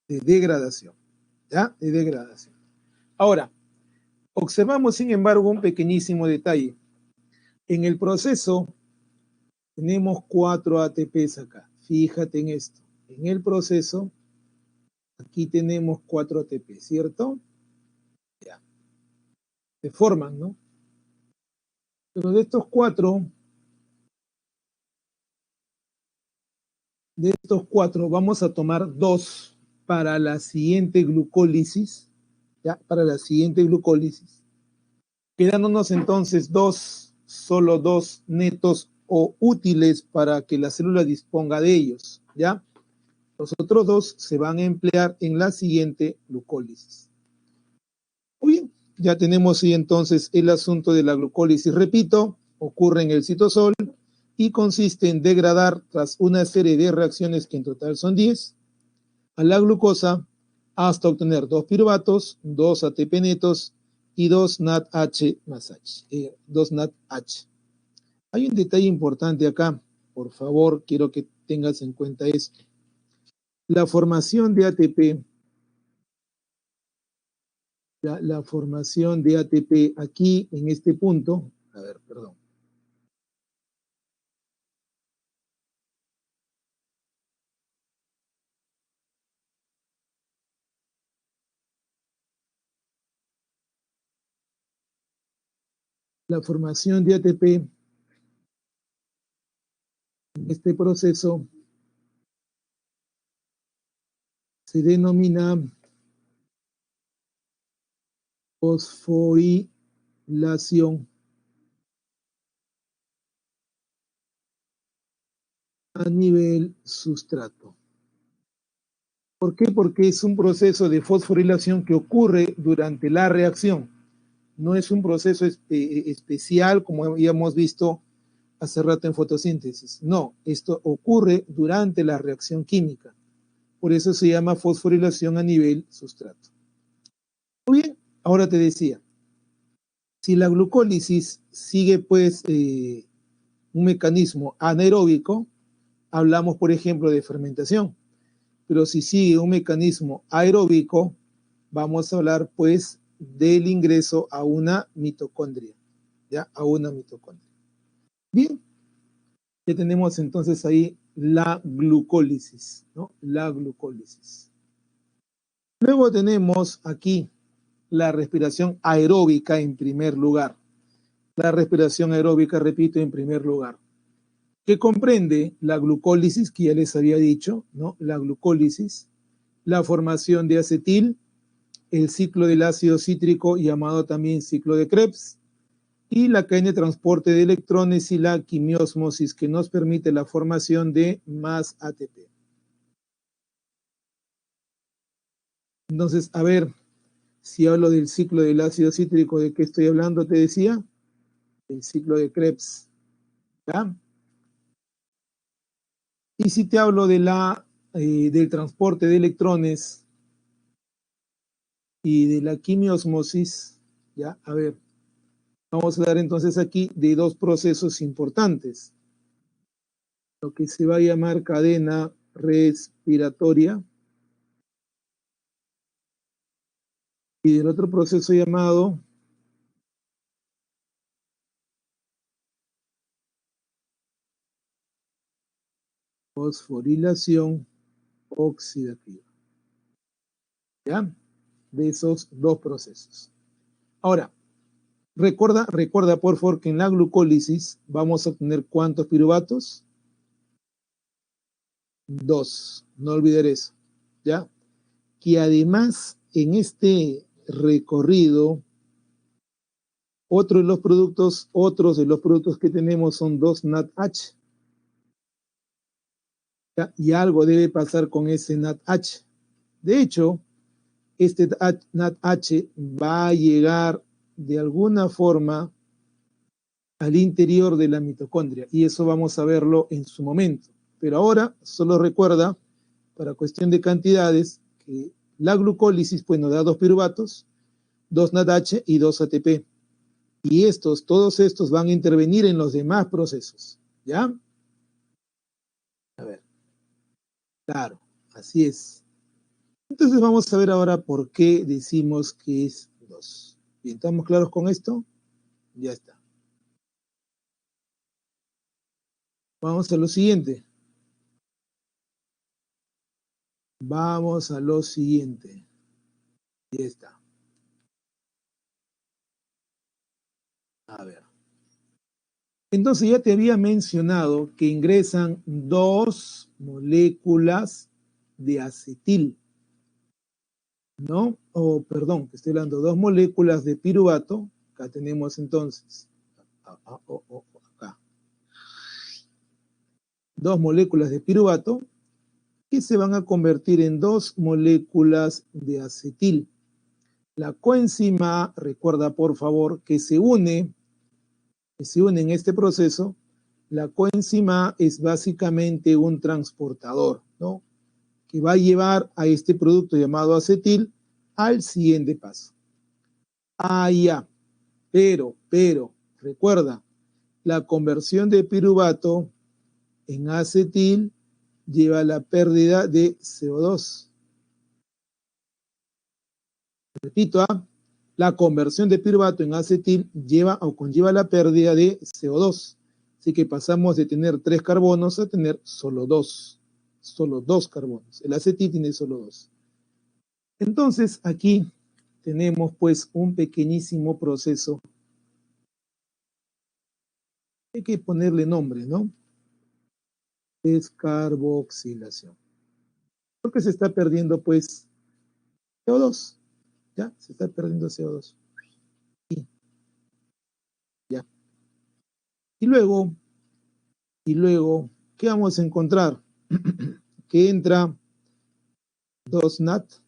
de degradación, ¿ya? De degradación. Ahora, observamos, sin embargo, un pequeñísimo detalle. En el proceso tenemos 4 ATPs acá. Fíjate en esto. En el proceso, aquí tenemos 4 ATP, ¿cierto? Ya. Se forman, ¿no? Pero de estos 4 vamos a tomar 2 para la siguiente glucólisis, ¿ya? Para la siguiente glucólisis. Quedándonos entonces solo 2 netos o útiles para que la célula disponga de ellos, ¿ya? Los otros 2 se van a emplear en la siguiente glucólisis. ya tenemos ahí entonces el asunto de la glucólisis. Repito, ocurre en el citosol y consiste en degradar, tras una serie de reacciones que en total son 10, a la glucosa hasta obtener 2 piruvatos, 2 ATP netos y 2 NADH más H, 2 NADH. Hay un detalle importante acá, por favor, quiero que tengas en cuenta esto. La formación de ATP, la formación de ATP aquí en este punto, a ver, perdón. La formación de ATP en este proceso se denomina fosforilación a nivel sustrato. ¿Por qué? Porque es un proceso de fosforilación que ocurre durante la reacción. No es un proceso especial como habíamos visto hace rato en fotosíntesis. No, esto ocurre durante la reacción química. Por eso se llama fosforilación a nivel sustrato. Muy bien, ahora te decía, si la glucólisis sigue pues un mecanismo anaeróbico, hablamos por ejemplo de fermentación, pero si sigue un mecanismo aeróbico, vamos a hablar pues del ingreso a una mitocondria, ¿ya? A una mitocondria. Bien, ya tenemos entonces ahí la glucólisis, ¿no? La glucólisis. Luego tenemos aquí la respiración aeróbica en primer lugar. La respiración aeróbica, repito, en primer lugar, que comprende la glucólisis, que ya les había dicho, ¿no? La glucólisis, la formación de acetil, el ciclo del ácido cítrico, llamado también ciclo de Krebs, y la cadena de transporte de electrones y la quimiosmosis, que nos permite la formación de más ATP. Entonces, a ver, si hablo del ciclo del ácido cítrico, ¿de qué estoy hablando? Te decía, el ciclo de Krebs, ¿ya? Y si te hablo de del transporte de electrones y de la quimiosmosis, ¿ya? A ver, vamos a hablar entonces aquí de dos procesos importantes. Lo que se va a llamar cadena respiratoria y del otro proceso llamado fosforilación oxidativa. ¿Ya? De esos dos procesos. Ahora, recuerda por favor que en la glucólisis vamos a tener ¿cuántos piruvatos? 2. No olvidar eso. ¿Ya? Que además en este recorrido, otros de los productos que tenemos son 2 NADH. ¿Ya? Y algo debe pasar con ese NADH. De hecho, este NADH va a llegar de alguna forma al interior de la mitocondria, y eso vamos a verlo en su momento. Pero ahora solo recuerda, para cuestión de cantidades, que la glucólisis pues nos da 2 piruvatos, 2 NADH y 2 ATP. Y todos estos van a intervenir en los demás procesos. ¿Ya? A ver. Claro, así es. Entonces vamos a ver ahora por qué decimos que es 2. Bien, ¿estamos claros con esto? Ya está. Vamos a lo siguiente. Vamos a lo siguiente. Ya está. A ver. Entonces ya te había mencionado que ingresan 2 moléculas de acetil, ¿no? O, perdón, que estoy hablando, 2 moléculas de piruvato. Acá tenemos entonces, acá, 2 moléculas de piruvato que se van a convertir en 2 moléculas de acetil. La coenzima A, recuerda por favor, que se une en este proceso. La coenzima A es básicamente un transportador, ¿no? Que va a llevar a este producto llamado acetil al siguiente paso. Ah, ya. Pero, recuerda, la conversión de piruvato en acetil lleva a la pérdida de CO2. Repito, la conversión de piruvato en acetil lleva o conlleva la pérdida de CO2. Así que pasamos de tener 3 carbonos a tener solo 2. Solo 2 carbonos. El acetil tiene solo 2. Entonces, aquí tenemos pues un pequeñísimo proceso. Hay que ponerle nombre, ¿no? Descarboxilación. Porque se está perdiendo pues CO2. ¿Ya? Se está perdiendo CO2. Ya. Y luego, ¿qué vamos a encontrar? Que entra 2NAT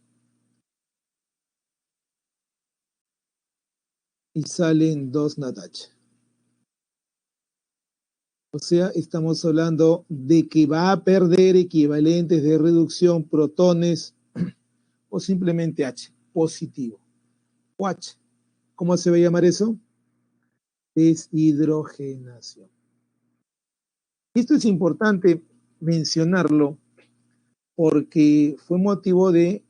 y salen 2NADH. O sea, estamos hablando de que va a perder equivalentes de reducción protones o simplemente H, positivo. O H. ¿Cómo se va a llamar eso? Deshidrogenación. Esto es importante mencionarlo porque fue motivo de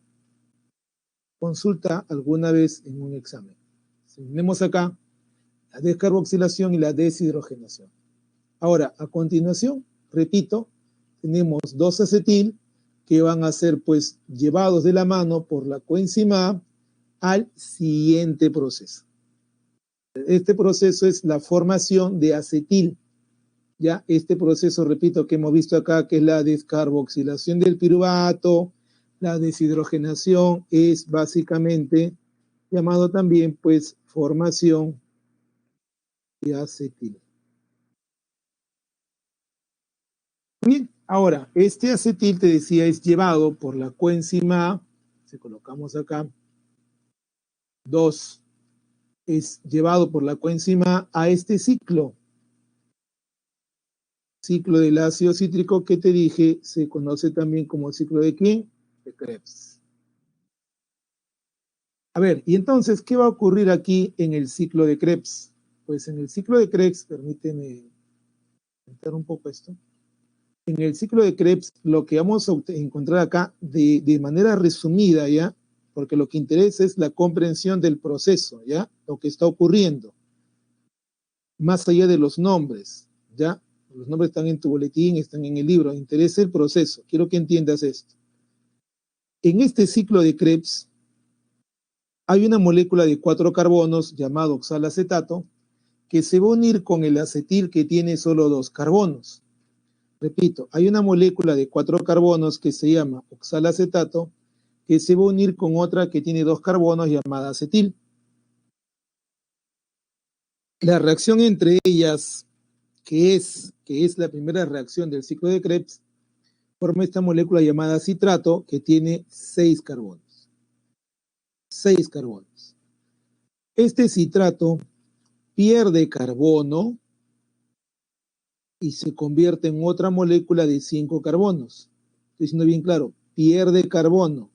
consulta alguna vez en un examen. Tenemos acá la descarboxilación y la deshidrogenación. Ahora, a continuación, repito, tenemos 2-acetil que van a ser pues llevados de la mano por la coenzima A al siguiente proceso. Este proceso es la formación de acetil. Ya este proceso, repito, que hemos visto acá, que es la descarboxilación del piruvato, la deshidrogenación, es básicamente llamado también pues formación de acetil. Bien, ahora, este acetil, te decía, es llevado por la coenzima A, si colocamos acá 2, es llevado por la coenzima A este ciclo del ácido cítrico que te dije, se conoce también como ciclo de ¿quién? De Krebs. A ver, y entonces, ¿qué va a ocurrir aquí en el ciclo de Krebs? Pues en el ciclo de Krebs, permíteme aumentar un poco esto. En el ciclo de Krebs, lo que vamos a encontrar acá de manera resumida, ¿ya? Porque lo que interesa es la comprensión del proceso, ¿ya? Lo que está ocurriendo. Más allá de los nombres, ¿ya? Los nombres están en tu boletín, están en el libro. Interesa el proceso. Quiero que entiendas esto. En este ciclo de Krebs, hay una molécula de 4 carbonos llamado oxalacetato que se va a unir con el acetil que tiene solo 2 carbonos. Repito, hay una molécula de 4 carbonos que se llama oxalacetato que se va a unir con otra que tiene 2 carbonos llamada acetil. La reacción entre ellas, que es la primera reacción del ciclo de Krebs, forma esta molécula llamada citrato que tiene 6 carbonos. 6 carbonos. Este citrato pierde carbono y se convierte en otra molécula de 5 carbonos. Estoy diciendo bien claro, pierde carbono.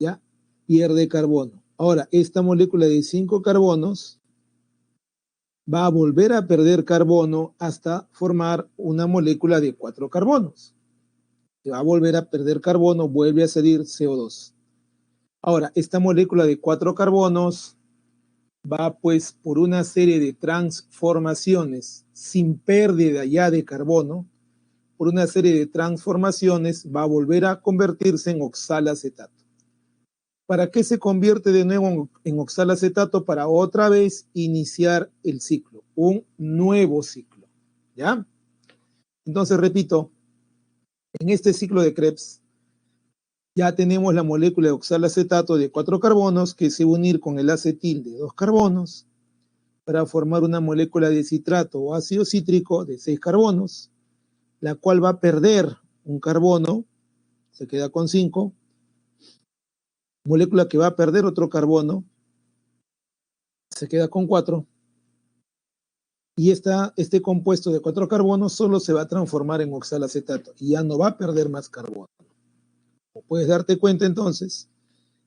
¿Ya? Pierde carbono. Ahora, esta molécula de 5 carbonos va a volver a perder carbono hasta formar una molécula de 4 carbonos. Se va a volver a perder carbono, vuelve a salir CO2. Ahora, esta molécula de 4 carbonos va pues por una serie de transformaciones sin pérdida ya de carbono, por una serie de transformaciones va a volver a convertirse en oxalacetato. ¿Para qué se convierte de nuevo en oxalacetato? Para otra vez iniciar el ciclo, un nuevo ciclo, ¿ya? Entonces, repito, en este ciclo de Krebs ya tenemos la molécula de oxalacetato de 4 carbonos que se va a unir con el acetil de 2 carbonos para formar una molécula de citrato o ácido cítrico de 6 carbonos, la cual va a perder un carbono, se queda con 5, molécula que va a perder otro carbono, se queda con 4, y este compuesto de 4 carbonos solo se va a transformar en oxalacetato, y ya no va a perder más carbono. Como puedes darte cuenta entonces,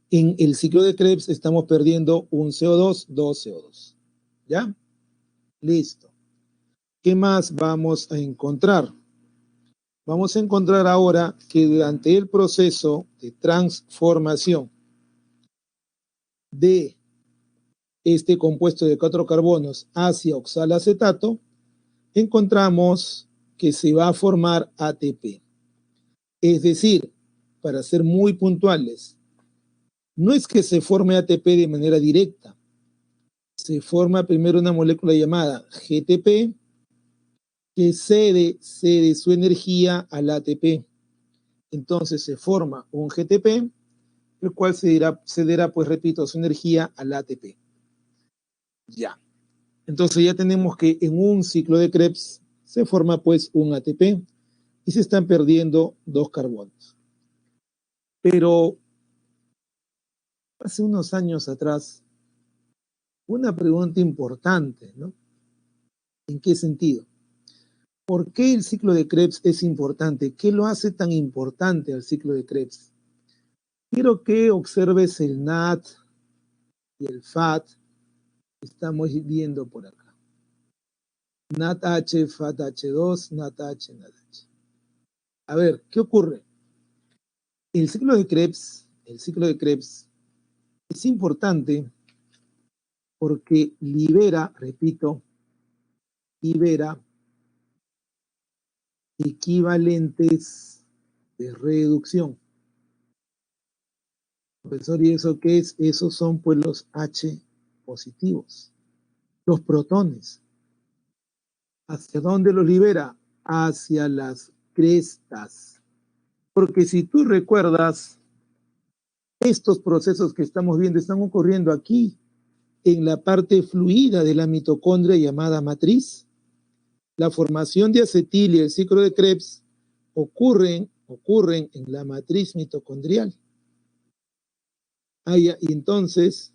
en el ciclo de Krebs estamos perdiendo un CO2, dos CO2. ¿Ya? Listo. ¿Qué más vamos a encontrar? Vamos a encontrar ahora que durante el proceso de transformación de este compuesto de 4 carbonos hacia oxalacetato, encontramos que se va a formar ATP. Es decir, para ser muy puntuales, no es que se forme ATP de manera directa. Se forma primero una molécula llamada GTP que cede su energía al ATP. Entonces se forma un GTP, el cual cederá, pues repito, su energía al ATP. Ya. Entonces ya tenemos que en un ciclo de Krebs se forma pues un ATP y se están perdiendo 2 carbonos. Pero hace unos años atrás, una pregunta importante, ¿no? ¿En qué sentido? ¿Por qué el ciclo de Krebs es importante? ¿Qué lo hace tan importante al ciclo de Krebs? Quiero que observes el NAT y el FAT que estamos viendo por acá. NATH, FATH2, NATH, NATH. A ver, ¿qué ocurre? El ciclo de Krebs es importante porque libera, repito, libera equivalentes de reducción. Profesor, ¿y eso qué es? Esos son pues los H positivos, los protones. ¿Hacia dónde los libera? Hacia las crestas. Porque si tú recuerdas, estos procesos que estamos viendo están ocurriendo aquí, en la parte fluida de la mitocondria llamada matriz. La formación de acetil y el ciclo de Krebs ocurren en la matriz mitocondrial. Y entonces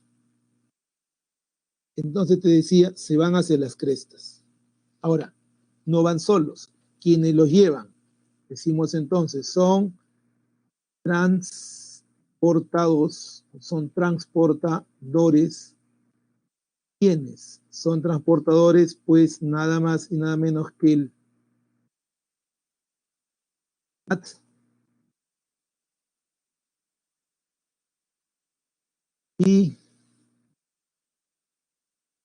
te decía, se van hacia las crestas. Ahora, no van solos. Quienes los llevan, decimos entonces, son transportadores. ¿Quiénes son transportadores? Pues nada más y nada menos que el FAT y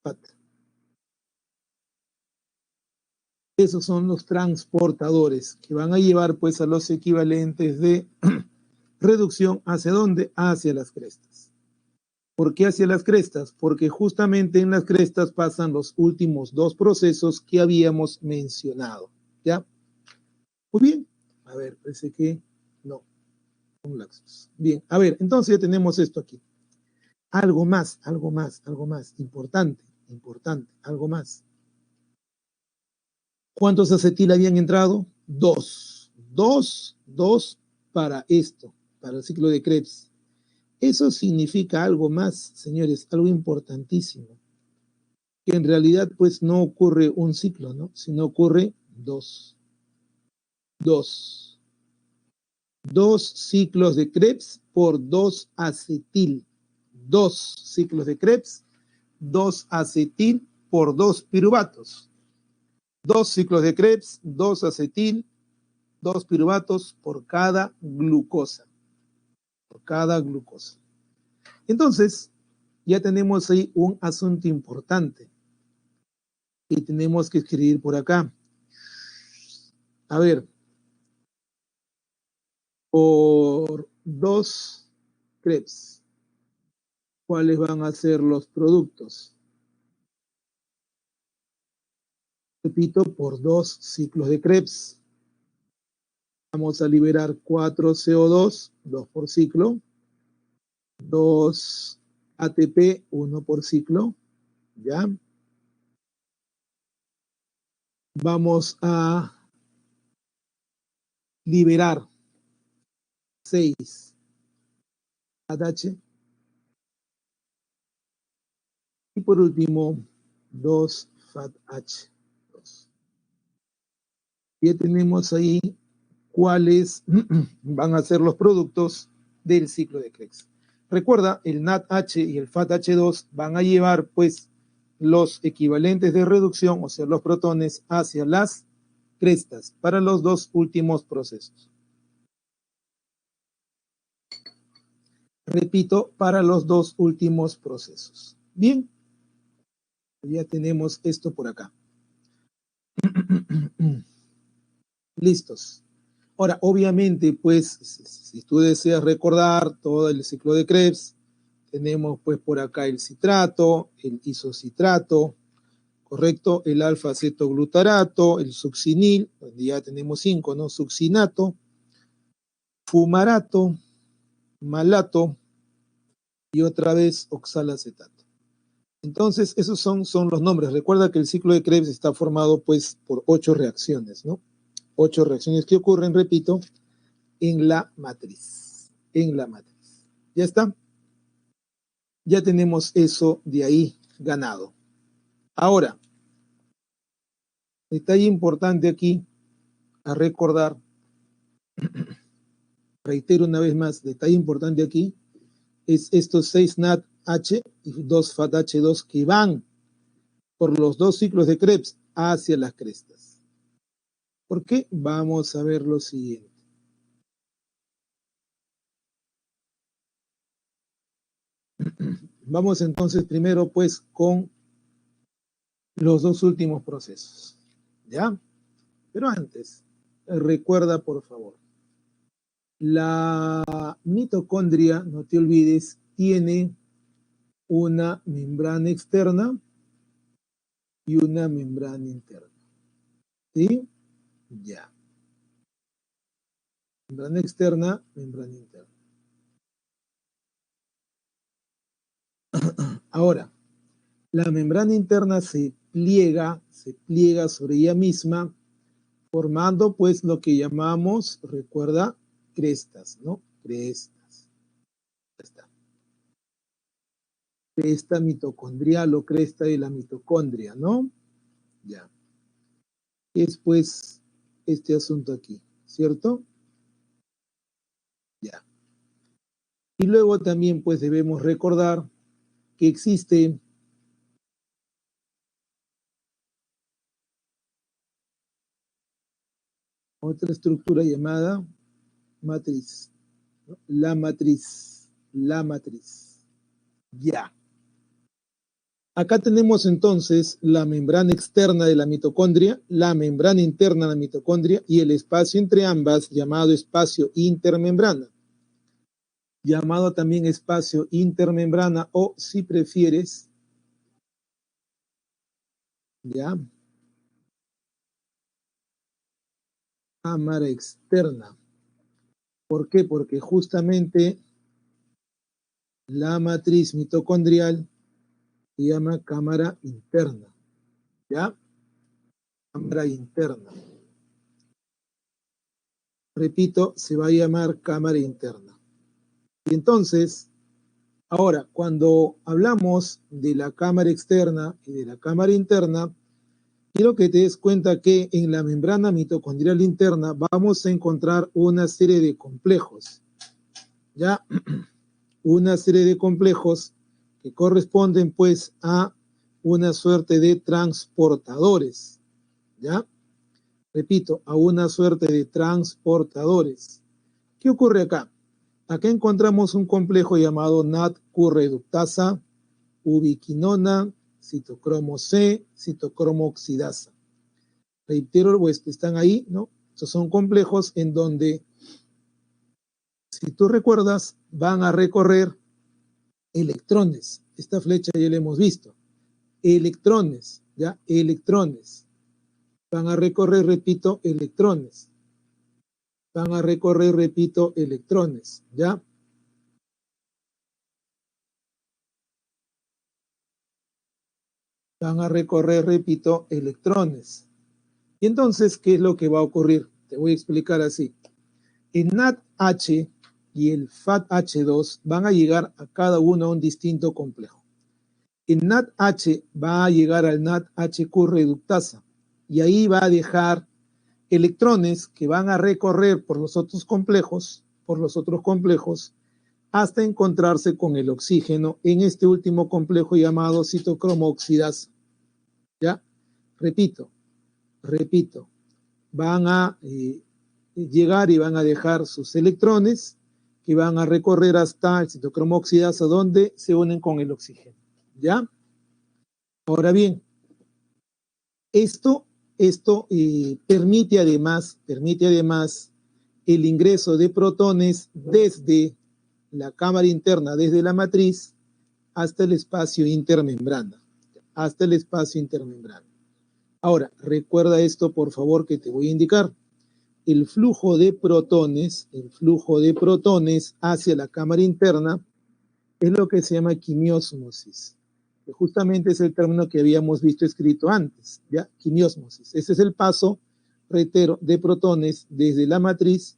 FAT. Esos son los transportadores que van a llevar pues a los equivalentes de reducción. ¿Hacia dónde? Hacia las crestas. ¿Por qué hacia las crestas? Porque justamente en las crestas pasan los últimos 2 procesos que habíamos mencionado. ¿Ya? Muy bien. A ver, parece que no. Un lapsus. Bien, a ver, entonces ya tenemos esto aquí. Algo más. Importante, algo más. ¿Cuántos acetil habían entrado? 2. 2 para esto, para el ciclo de Krebs. Eso significa algo más, señores, algo importantísimo. Que en realidad, pues, no ocurre un ciclo, ¿no? Sino ocurre 2. 2 ciclos de Krebs por 2 acetil. 2 ciclos de Krebs, 2 acetil por 2 piruvatos. 2 ciclos de Krebs, 2 acetil, 2 piruvatos por cada glucosa. Entonces, ya tenemos ahí un asunto importante que tenemos que escribir por acá. A ver, por 2 Krebs, ¿cuáles van a ser los productos? Repito, por 2 ciclos de Krebs. Vamos a liberar 4 CO2, 2 por ciclo, 2 ATP, 1 por ciclo, ¿ya? Vamos a liberar 6 ATH, Y por último, 2-FATH2. Ya tenemos ahí cuáles van a ser los productos del ciclo de Krebs. Recuerda, el NADH y el FATH2 van a llevar pues los equivalentes de reducción, o sea, los protones, hacia las crestas para los dos últimos procesos. Repito, para los dos últimos procesos. Bien, ya tenemos esto por acá. Listos. Ahora, obviamente, pues, si tú deseas recordar todo el ciclo de Krebs, tenemos pues por acá el citrato, el isocitrato, ¿correcto? El alfa-cetoglutarato, el succinil, donde ya tenemos 5, ¿no? Succinato, fumarato, malato y otra vez oxalacetato. Entonces, esos son los nombres. Recuerda que el ciclo de Krebs está formado pues por 8 reacciones, ¿no? 8 reacciones que ocurren, repito, en la matriz. En la matriz. ¿Ya está? Ya tenemos eso de ahí ganado. Ahora, detalle importante aquí a recordar, reitero una vez más, detalle importante aquí, es estos 6 NADH y 2 FATH2 que van por los dos ciclos de Krebs hacia las crestas. ¿Por qué? Vamos a ver lo siguiente. Vamos entonces primero pues con los dos últimos procesos, ¿ya? Pero antes, recuerda por favor, la mitocondria, no te olvides, tiene una membrana externa y una membrana interna. ¿Sí? Ya. Membrana externa, membrana interna. Ahora, la membrana interna se pliega sobre ella misma, formando pues lo que llamamos, recuerda, crestas, ¿no? Crestas. Ya está. Cresta mitocondrial o cresta de la mitocondria, ¿no? Ya. Es pues este asunto aquí, ¿cierto? Ya. Y luego también pues debemos recordar que existe otra estructura llamada matriz, ¿no? La matriz. Ya. Acá tenemos entonces la membrana externa de la mitocondria, la membrana interna de la mitocondria y el espacio entre ambas llamado espacio intermembrana, llamado también espacio intermembrana o, si prefieres, ya, cámara externa. ¿Por qué? Porque justamente la matriz mitocondrial se llama cámara interna, ¿ya? Cámara interna. Repito, se va a llamar cámara interna. Y entonces, ahora, cuando hablamos de la cámara externa y de la cámara interna, quiero que te des cuenta que en la membrana mitocondrial interna vamos a encontrar una serie de complejos, ¿ya? Una serie de complejos que corresponden pues a una suerte de transportadores, ¿ya? Repito, a una suerte de transportadores. ¿Qué ocurre acá? Acá encontramos un complejo llamado NAD-Q-reductasa, ubiquinona, citocromo C, citocromo oxidasa. Reitero, pues están ahí, ¿no? Estos son complejos en donde, si tú recuerdas, van a recorrer electrones. Esta flecha ya la hemos visto. Electrones, ¿ya? Electrones. Van a recorrer, repito, electrones. Van a recorrer, repito, electrones, ¿ya? Van a recorrer, repito, electrones. Y entonces, ¿qué es lo que va a ocurrir? Te voy a explicar así. El NADH y el FATH2 van a llegar a cada uno a un distinto complejo. el NADH va a llegar al NADHQ reductasa y ahí va a dejar electrones que van a recorrer por los otros complejos, hasta encontrarse con el oxígeno en este último complejo llamado citocromo oxidasa. ¿Ya? Repito, van a llegar y van a dejar sus electrones que van a recorrer hasta el citocromo oxidasa donde se unen con el oxígeno. ¿Ya? Ahora bien, esto permite además el ingreso de protones desde la cámara interna, desde la matriz, hasta el espacio intermembrana. Ahora, recuerda esto, por favor, que te voy a indicar. El flujo de protones hacia la cámara interna es lo que se llama quimiósmosis, que justamente es el término que habíamos visto escrito antes, ¿ya? Quimiósmosis. Ese es el paso, reitero, de protones desde la matriz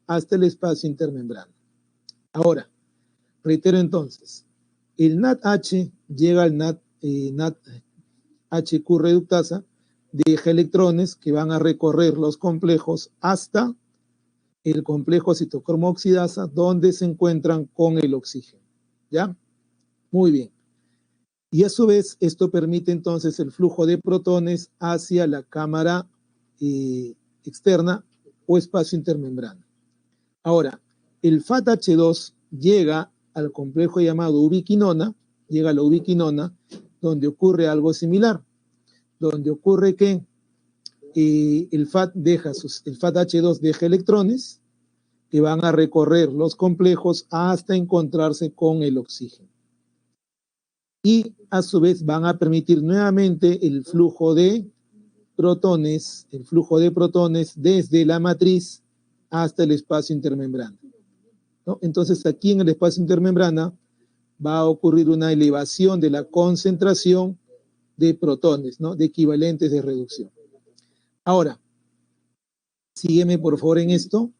hasta el espacio intermembrana. Ahora, reitero entonces, el NADH llega al NADHQ reductasa, deja electrones que van a recorrer los complejos hasta el complejo citocromo oxidasa, donde se encuentran con el oxígeno. ¿Ya? Muy bien. Y a su vez, esto permite entonces el flujo de protones hacia la cámara externa o espacio intermembrana. Ahora, el FATH2 llega al complejo llamado ubiquinona, donde ocurre algo similar, donde ocurre que el FATH2 deja electrones que van a recorrer los complejos hasta encontrarse con el oxígeno. Y a su vez van a permitir nuevamente el flujo de protones desde la matriz hasta el espacio intermembrana, ¿no? Entonces aquí en el espacio intermembrana va a ocurrir una elevación de la concentración de protones, ¿no? De equivalentes de reducción. Ahora, sígueme por favor en esto.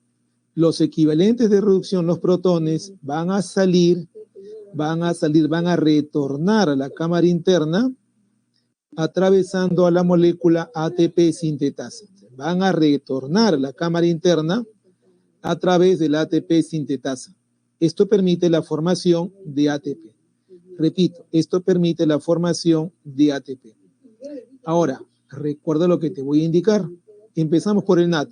Los equivalentes de reducción, los protones, van a retornar a la cámara interna atravesando a la molécula ATP sintetasa. Van a retornar a la cámara interna a través del ATP sintetasa. Esto permite la formación de ATP. Repito, esto permite la formación de ATP. Ahora, recuerda lo que te voy a indicar. Empezamos por el NAD.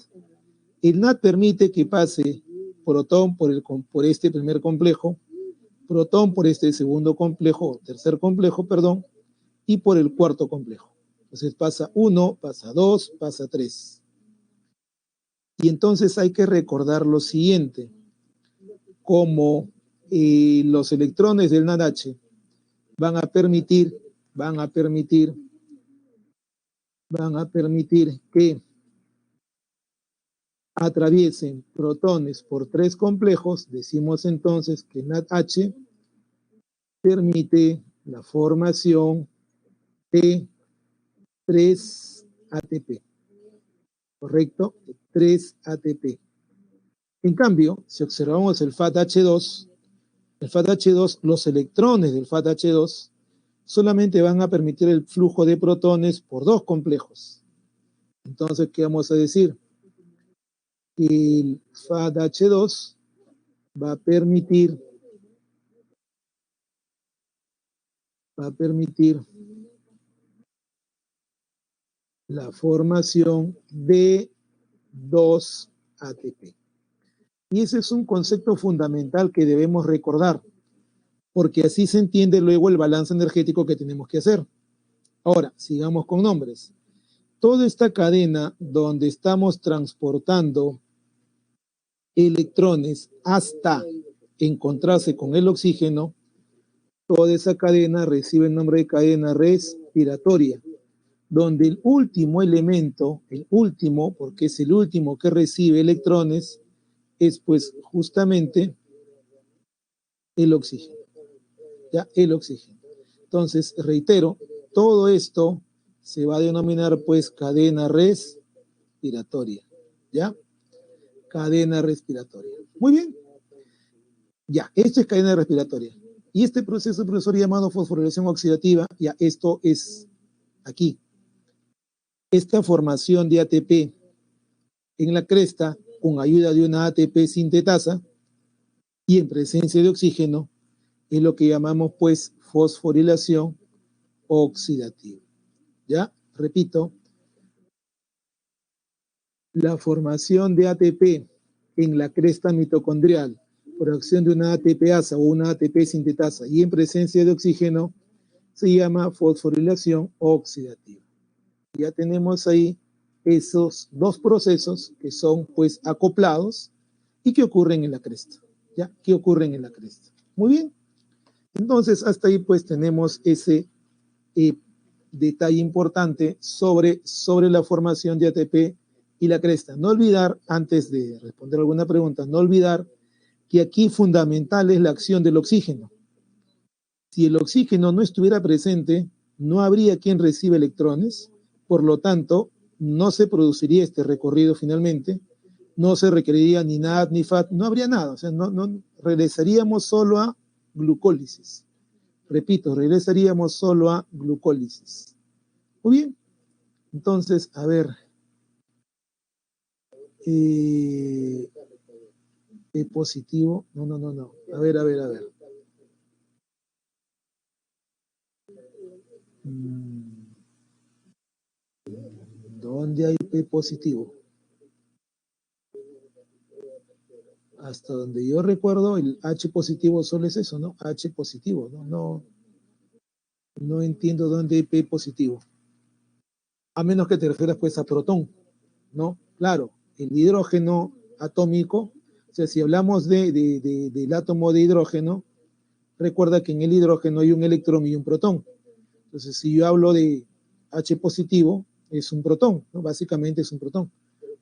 El NAD permite que pase protón por este primer complejo, protón por este segundo complejo, tercer complejo, perdón, y por el cuarto complejo. Entonces pasa 1, pasa 2, pasa 3. Y entonces hay que recordar lo siguiente, como los electrones del NADH van a permitir que atraviesen protones por 3 complejos, decimos entonces que NADH permite la formación de 3 ATP, ¿correcto? 3 ATP. En cambio, si observamos el FATH2, los electrones del FATH2 solamente van a permitir el flujo de protones por 2 complejos. Entonces, ¿qué vamos a decir? El FATH2 va a permitir la formación de 2 ATP. Y ese es un concepto fundamental que debemos recordar, porque así se entiende luego el balance energético que tenemos que hacer. Ahora, sigamos con nombres. Toda esta cadena donde estamos transportando electrones hasta encontrarse con el oxígeno, toda esa cadena recibe el nombre de cadena respiratoria, donde el último elemento, porque es el último que recibe electrones, es pues justamente el oxígeno. ¿Ya? El oxígeno. Entonces, reitero, todo esto se va a denominar pues cadena respiratoria. ¿Ya? Cadena respiratoria. Muy bien. Ya, esto es cadena respiratoria. Y este proceso, profesor, llamado fosforilación oxidativa, ya esto es aquí. Esta formación de ATP en la cresta con ayuda de una ATP sintetasa y en presencia de oxígeno es lo que llamamos pues fosforilación oxidativa. ¿Ya? Repito, la formación de ATP en la cresta mitocondrial por acción de una ATPasa o una ATP sintetasa y en presencia de oxígeno se llama fosforilación oxidativa. Ya tenemos ahí esos dos procesos que son pues acoplados y que ocurren en la cresta. ¿Ya? Que ocurren en la cresta. Muy bien. Entonces, hasta ahí pues tenemos ese detalle importante sobre la formación de ATP y la cresta. No olvidar, antes de responder alguna pregunta, no olvidar que aquí fundamental es la acción del oxígeno. Si el oxígeno no estuviera presente, no habría quien reciba electrones, por lo tanto, no se produciría este recorrido finalmente, no se requeriría ni NAD ni FAT, no habría nada, o sea, no regresaríamos solo a glucólisis. Repito, regresaríamos solo a glucólisis. Muy bien, entonces, a ver, positivo, no, a ver. ¿Dónde hay P positivo? Hasta donde yo recuerdo, el H positivo solo es eso, ¿no? H positivo, ¿no? No entiendo dónde hay P positivo. A menos que te refieras pues a protón, ¿no? Claro, el hidrógeno atómico, o sea, si hablamos del átomo de hidrógeno, recuerda que en el hidrógeno hay un electrón y un protón. Entonces, si yo hablo de H positivo, es un protón, ¿no? Básicamente es un protón.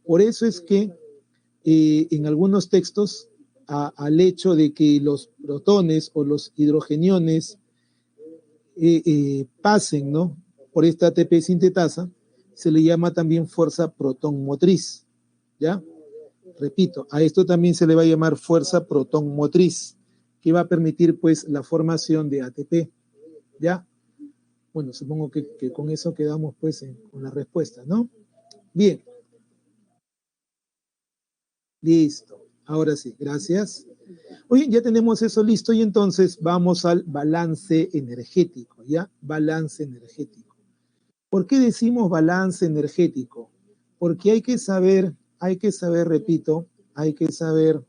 Por eso es que en algunos textos, al hecho de que los protones o los hidrogeniones pasen, ¿no?, por esta ATP sintetasa, se le llama también fuerza protón motriz, ¿ya? Repito, a esto también se le va a llamar fuerza protón motriz, que va a permitir pues la formación de ATP, ¿ya? Bueno, supongo que con eso quedamos pues con la respuesta, ¿no? Bien. Listo. Ahora sí, gracias. Oye, ya tenemos eso listo y entonces vamos al balance energético, ¿ya? Balance energético. ¿Por qué decimos balance energético? Porque hay que saber, repito, hay que saber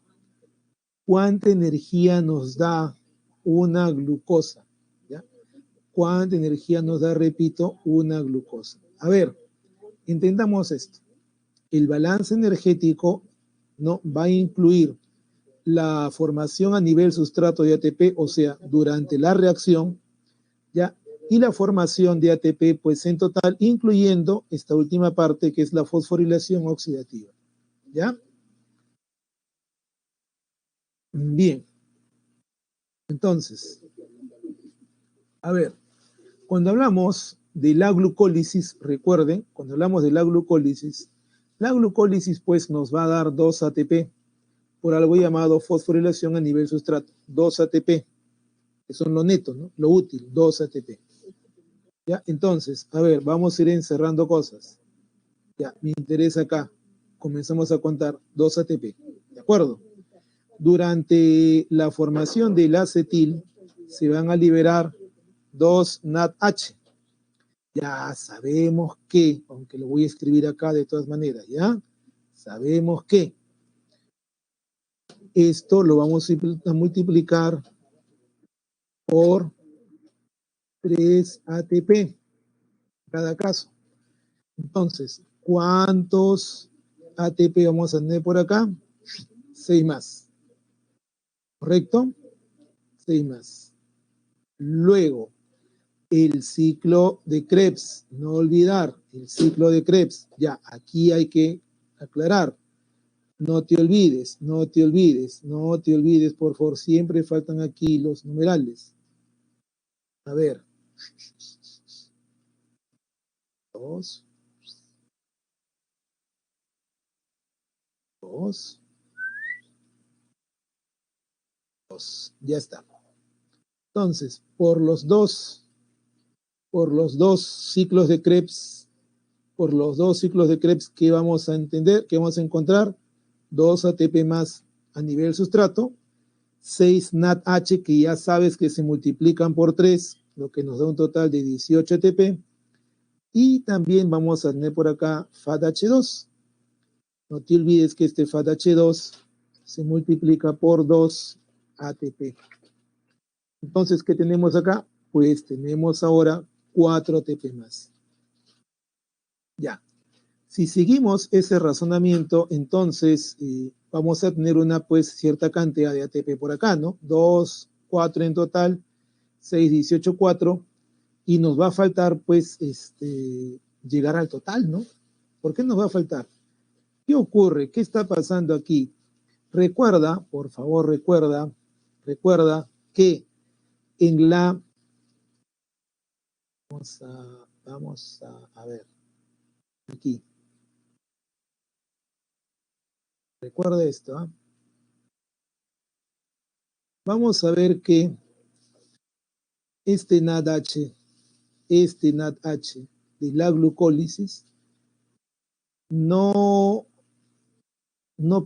cuánta energía nos da una glucosa, ¿ya? Cuánta energía nos da, repito, una glucosa. A ver, entendamos esto. El balance energético, ¿no?, va a incluir la formación a nivel sustrato de ATP, o sea, durante la reacción, ¿ya? Y la formación de ATP, pues en total, incluyendo esta última parte que es la fosforilación oxidativa, ¿ya? Bien, entonces, a ver, cuando hablamos de la glucólisis, recuerden, cuando hablamos de la glucólisis pues nos va a dar 2 ATP por algo llamado fosforilación a nivel sustrato, 2 ATP, que son lo neto, ¿no?, lo útil, 2 ATP. ¿Ya? Entonces, a ver, vamos a ir encerrando cosas. Ya, me interesa acá. Comenzamos a contar 2 ATP. ¿De acuerdo? Durante la formación del acetil se van a liberar 2 NADH. Ya sabemos que, aunque lo voy a escribir acá de todas maneras, ¿ya? Sabemos que esto lo vamos a multiplicar por 3 ATP en cada caso. Entonces, ¿cuántos ATP vamos a tener por acá? 6 más. ¿Correcto? 6 más. Luego, el ciclo de Krebs. No olvidar, el ciclo de Krebs. Ya, aquí hay que aclarar. No te olvides, por favor. Siempre faltan aquí los numerales. A ver. 2. 2. Ya está. Entonces, por los dos ciclos de Krebs, ¿qué vamos a entender? ¿Qué vamos a encontrar? 2 ATP más a nivel sustrato, 6 NADH, que ya sabes que se multiplican por 3, lo que nos da un total de 18 ATP. Y también vamos a tener por acá FADH2. No te olvides que este FADH2 se multiplica por 2 ATP. Entonces, ¿qué tenemos acá? Pues tenemos ahora 4 ATP más. Ya. Si seguimos ese razonamiento, entonces vamos a tener una pues cierta cantidad de ATP por acá, ¿no? 2, 4 en total, 6, 18, 4. Y nos va a faltar pues llegar al total, ¿no? ¿Por qué nos va a faltar? ¿Qué ocurre? ¿Qué está pasando aquí? Recuerda, por favor, recuerda que en la... Vamos a ver, aquí. Recuerda esto, ¿eh? Vamos a ver que este NADH de la glucólisis no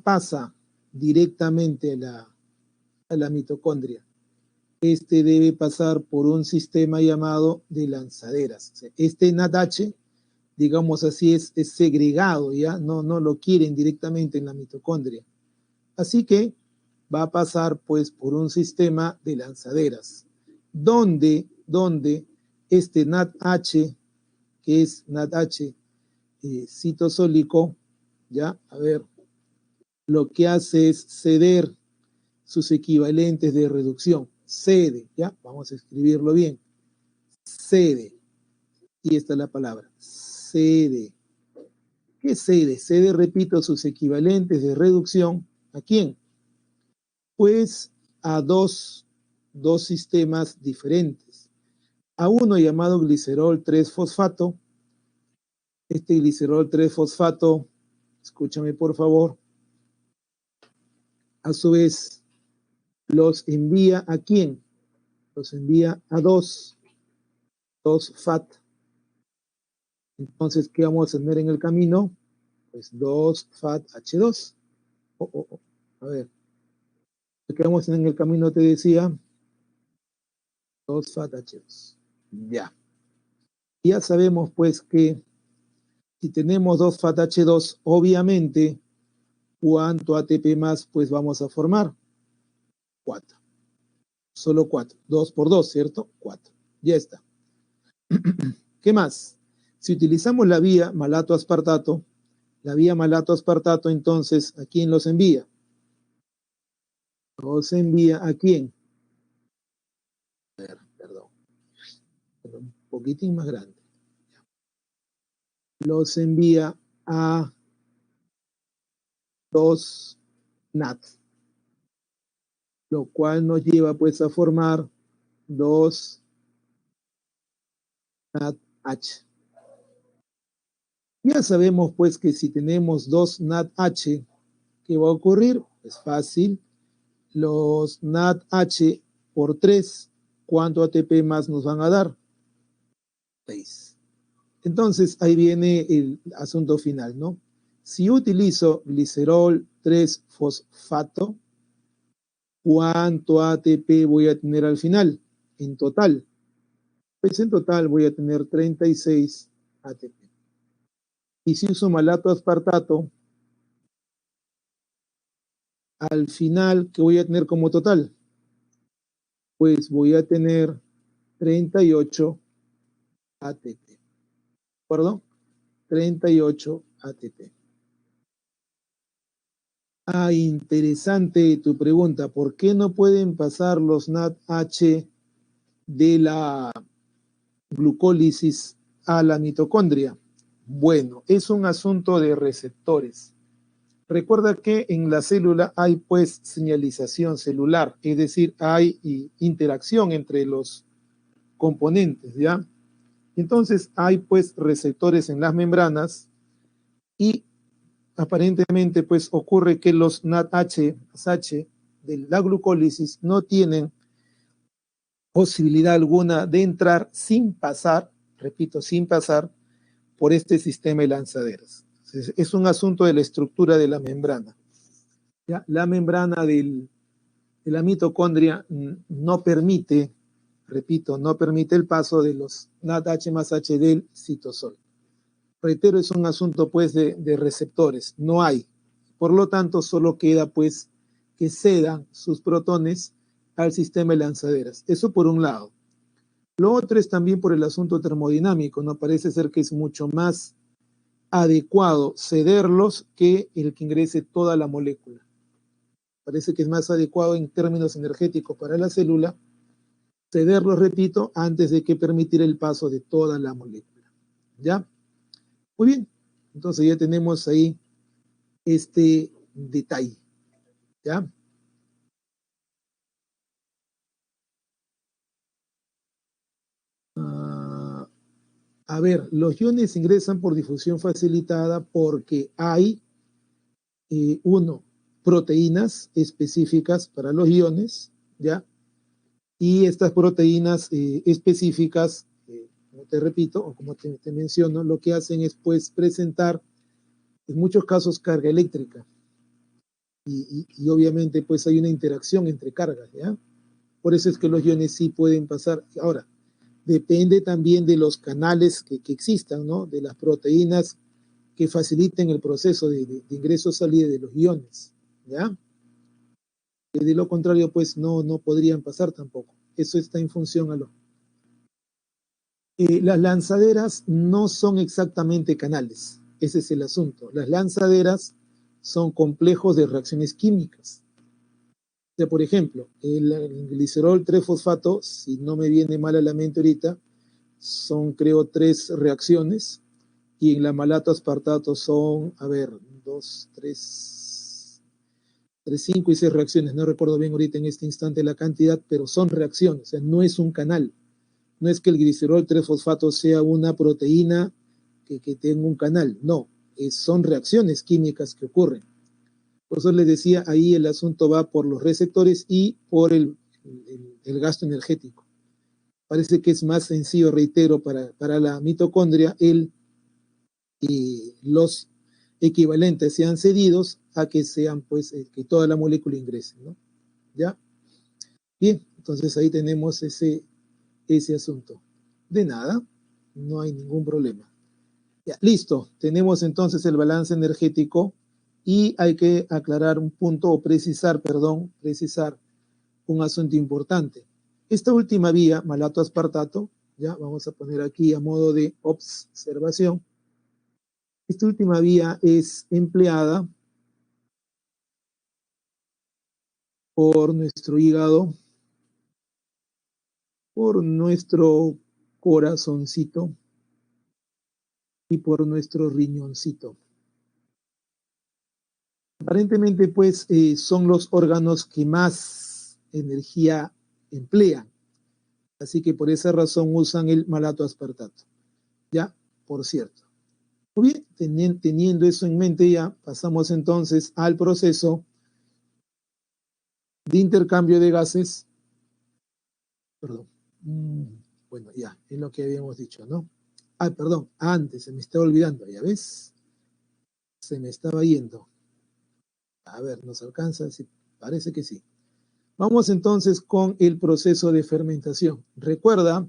pasa directamente a la mitocondria. Debe pasar por un sistema llamado de lanzaderas. O sea, este NADH, digamos así, es segregado, ¿ya? No lo quieren directamente en la mitocondria. Así que va a pasar pues por un sistema de lanzaderas, donde este NADH, que es NADH citosólico, ¿ya? A ver, lo que hace es ceder sus equivalentes de reducción. Cede, ¿ya? Vamos a escribirlo bien. Cede. Y esta es la palabra. Cede. ¿Qué cede? Cede, repito, sus equivalentes de reducción. ¿A quién? Pues a dos sistemas diferentes. A uno llamado glicerol 3-fosfato. Este glicerol 3-fosfato, escúchame por favor, a su vez los envía ¿a quién? Los envía a 2-FAT. Entonces, ¿qué vamos a tener en el camino? Pues 2-FAT-H2. A ver, ¿qué vamos a tener en el camino? Te decía 2-FAT-H2. Ya. Ya sabemos pues que si tenemos 2-FAT-H2, obviamente, ¿cuánto ATP más pues vamos a formar? 4. Solo 4. 2 por 2, ¿cierto? 4. Ya está. ¿Qué más? Si utilizamos la vía malato-aspartato, entonces, ¿a quién los envía? ¿Los envía a quién? A ver, perdón. Un poquitín más grande. Los envía a 2 NAT, lo cual nos lleva pues a formar 2 NADH. Ya sabemos pues que si tenemos 2 NADH, ¿qué va a ocurrir? Es fácil. Los NADH por 3, ¿cuánto ATP más nos van a dar? 6. Entonces ahí viene el asunto final, ¿no? Si utilizo glicerol 3-fosfato, ¿cuánto ATP voy a tener al final? En total. Pues en total voy a tener 36 ATP. Y si uso malato aspartato, al final, ¿qué voy a tener como total? Pues voy a tener 38 ATP. ¿De acuerdo? 38 ATP. Ah, interesante tu pregunta. ¿Por qué no pueden pasar los NADH de la glucólisis a la mitocondria? Bueno, es un asunto de receptores. Recuerda que en la célula hay pues señalización celular, es decir, hay interacción entre los componentes, ¿ya? Entonces hay pues receptores en las membranas y aparentemente pues ocurre que los NADH de la glucólisis no tienen posibilidad alguna de entrar sin pasar, repito, sin pasar por este sistema de lanzaderas. Entonces, es un asunto de la estructura de la membrana. ¿Ya? La membrana de la mitocondria no permite, repito, no permite el paso de los NADH más H del citosol. Reitero, es un asunto pues de receptores, no hay. Por lo tanto, solo queda pues que cedan sus protones al sistema de lanzaderas. Eso por un lado. Lo otro es también por el asunto termodinámico, ¿no? Parece ser que es mucho más adecuado cederlos que el que ingrese toda la molécula. Parece que es más adecuado en términos energéticos para la célula cederlos, repito, antes de que permitir el paso de toda la molécula. ¿Ya? Muy bien. Entonces ya tenemos ahí este detalle. ¿Ya? A ver, los iones ingresan por difusión facilitada porque hay, uno, proteínas específicas para los iones, ¿ya? Y estas proteínas específicas, como te repito, o como te menciono, lo que hacen es pues presentar, en muchos casos, carga eléctrica. Y obviamente pues hay una interacción entre cargas, ¿ya? Por eso es que los iones sí pueden pasar. Ahora, depende también de los canales que existan, ¿no? De las proteínas que faciliten el proceso de ingreso-salida de los iones, ¿ya? De lo contrario, pues no podrían pasar tampoco. Eso está en función a lo. Las lanzaderas no son exactamente canales, ese es el asunto. Las lanzaderas son complejos de reacciones químicas. O sea, por ejemplo, el glicerol 3-fosfato, si no me viene mal a la mente ahorita, son creo 3 reacciones, y en la malato aspartato son, a ver, 2, 3, 5 y 6 reacciones, no recuerdo bien ahorita en este instante la cantidad, pero son reacciones, o sea, no es un canal. No es que el glicerol 3-fosfato sea una proteína que tenga un canal, no, son reacciones químicas que ocurren. Por eso les decía, ahí el asunto va por los receptores y por el gasto energético. Parece que es más sencillo, reitero, para la mitocondria los equivalentes sean cedidos a que sean, pues, que toda la molécula ingrese, ¿no? ¿Ya? Bien, entonces ahí tenemos ese asunto. De nada, no hay ningún problema. Ya, listo, tenemos entonces el balance energético y hay que aclarar un punto o precisar un asunto importante. Esta última vía, malato aspartato, ya vamos a poner aquí a modo de observación. Esta última vía es empleada por nuestro hígado, por nuestro corazoncito y por nuestro riñoncito. Aparentemente, pues, son los órganos que más energía emplean. Así que por esa razón usan el malato aspartato. Ya, por cierto. Muy bien, teniendo eso en mente ya, pasamos entonces al proceso de intercambio de gases. Perdón. Bueno, ya, es lo que habíamos dicho, ¿no? Perdón, antes, se me estaba olvidando, ¿ya ves? Se me estaba yendo. A ver, ¿nos alcanza? Sí, parece que sí. Vamos entonces con el proceso de fermentación. Recuerda,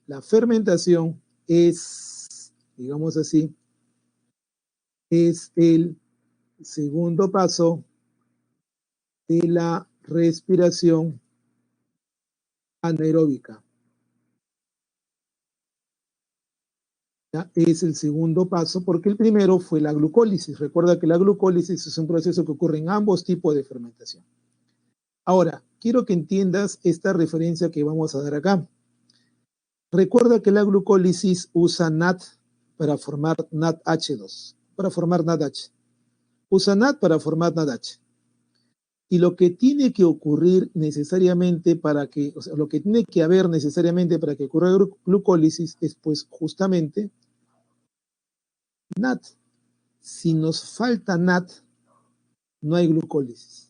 la fermentación es, digamos así, es el segundo paso de la respiración anaeróbica. ¿Ya? Es el segundo paso porque el primero fue la glucólisis. Recuerda que la glucólisis es un proceso que ocurre en ambos tipos de fermentación. Ahora, quiero que entiendas esta referencia que vamos a dar acá. Recuerda que la glucólisis usa NAD para formar NADH2, para formar NADH. Usa NAD para formar NADH. Y lo que tiene que ocurrir necesariamente para que, o sea, lo que tiene que haber necesariamente para que ocurra glucólisis es pues justamente NAD. Si nos falta NAD, no hay glucólisis.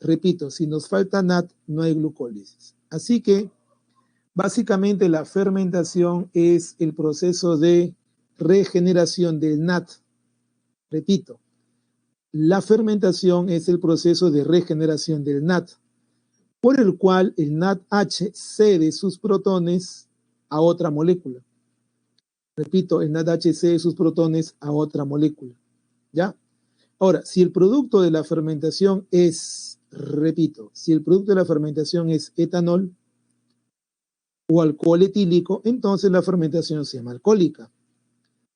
Repito, si nos falta NAD, no hay glucólisis. Así que Básicamente la fermentación es el proceso de regeneración del NAD. Repito, la fermentación es el proceso de regeneración del NAD, por el cual el NADH cede sus protones a otra molécula. Repito, el NADH cede sus protones a otra molécula. ¿Ya? Ahora, si el producto de la fermentación es, repito, si el producto de la fermentación es etanol o alcohol etílico, entonces la fermentación se llama alcohólica.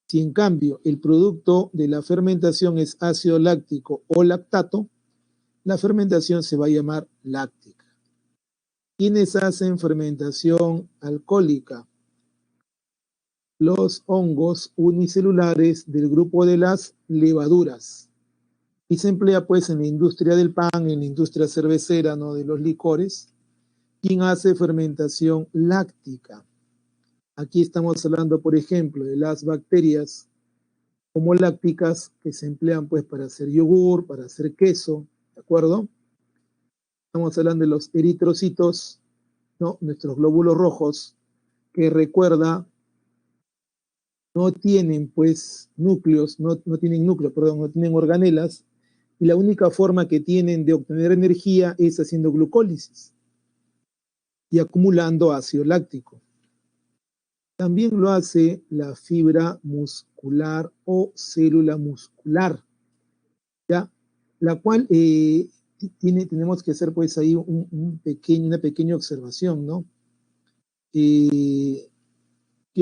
Si en cambio el producto de la fermentación es ácido láctico o lactato, la fermentación se va a llamar láctica. ¿Quiénes hacen fermentación alcohólica? Los hongos unicelulares del grupo de las levaduras. Y se emplea pues en la industria del pan, en la industria cervecera, ¿no?, de los licores. ¿Quién hace fermentación láctica? Aquí estamos hablando, por ejemplo, de las bacterias homolácticas que se emplean pues para hacer yogur, para hacer queso, ¿de acuerdo? Estamos hablando de los eritrocitos, ¿no?, nuestros glóbulos rojos, que recuerda, no tienen pues núcleos, no tienen organelas, y la única forma que tienen de obtener energía es haciendo glucólisis y acumulando ácido láctico. También lo hace la fibra muscular o célula muscular, ¿ya? La cual tenemos que hacer pues ahí una pequeña observación, ¿no? ¿Qué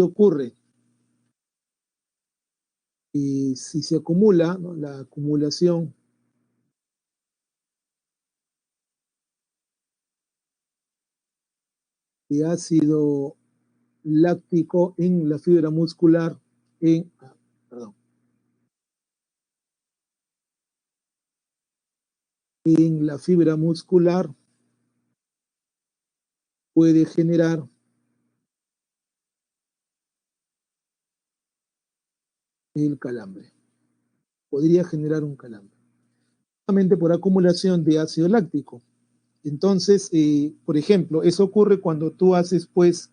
ocurre? Si se acumula, ¿no?, la acumulación de ácido láctico en la fibra muscular, en la fibra muscular puede generar el calambre. Podría generar un calambre. Solamente por acumulación de ácido láctico. Entonces, por ejemplo, eso ocurre cuando tú haces pues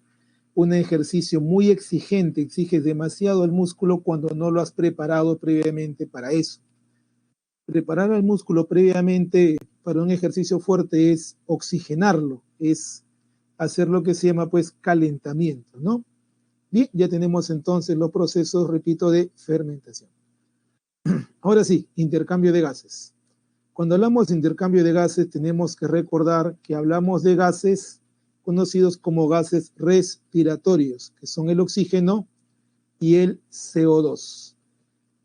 un ejercicio muy exigente, exiges demasiado al músculo cuando no lo has preparado previamente para eso. Preparar al músculo previamente para un ejercicio fuerte es oxigenarlo, es hacer lo que se llama pues calentamiento, ¿no? Bien, ya tenemos entonces los procesos, repito, de fermentación. Ahora sí, intercambio de gases. Cuando hablamos de intercambio de gases, tenemos que recordar que hablamos de gases conocidos como gases respiratorios, que son el oxígeno y el CO2.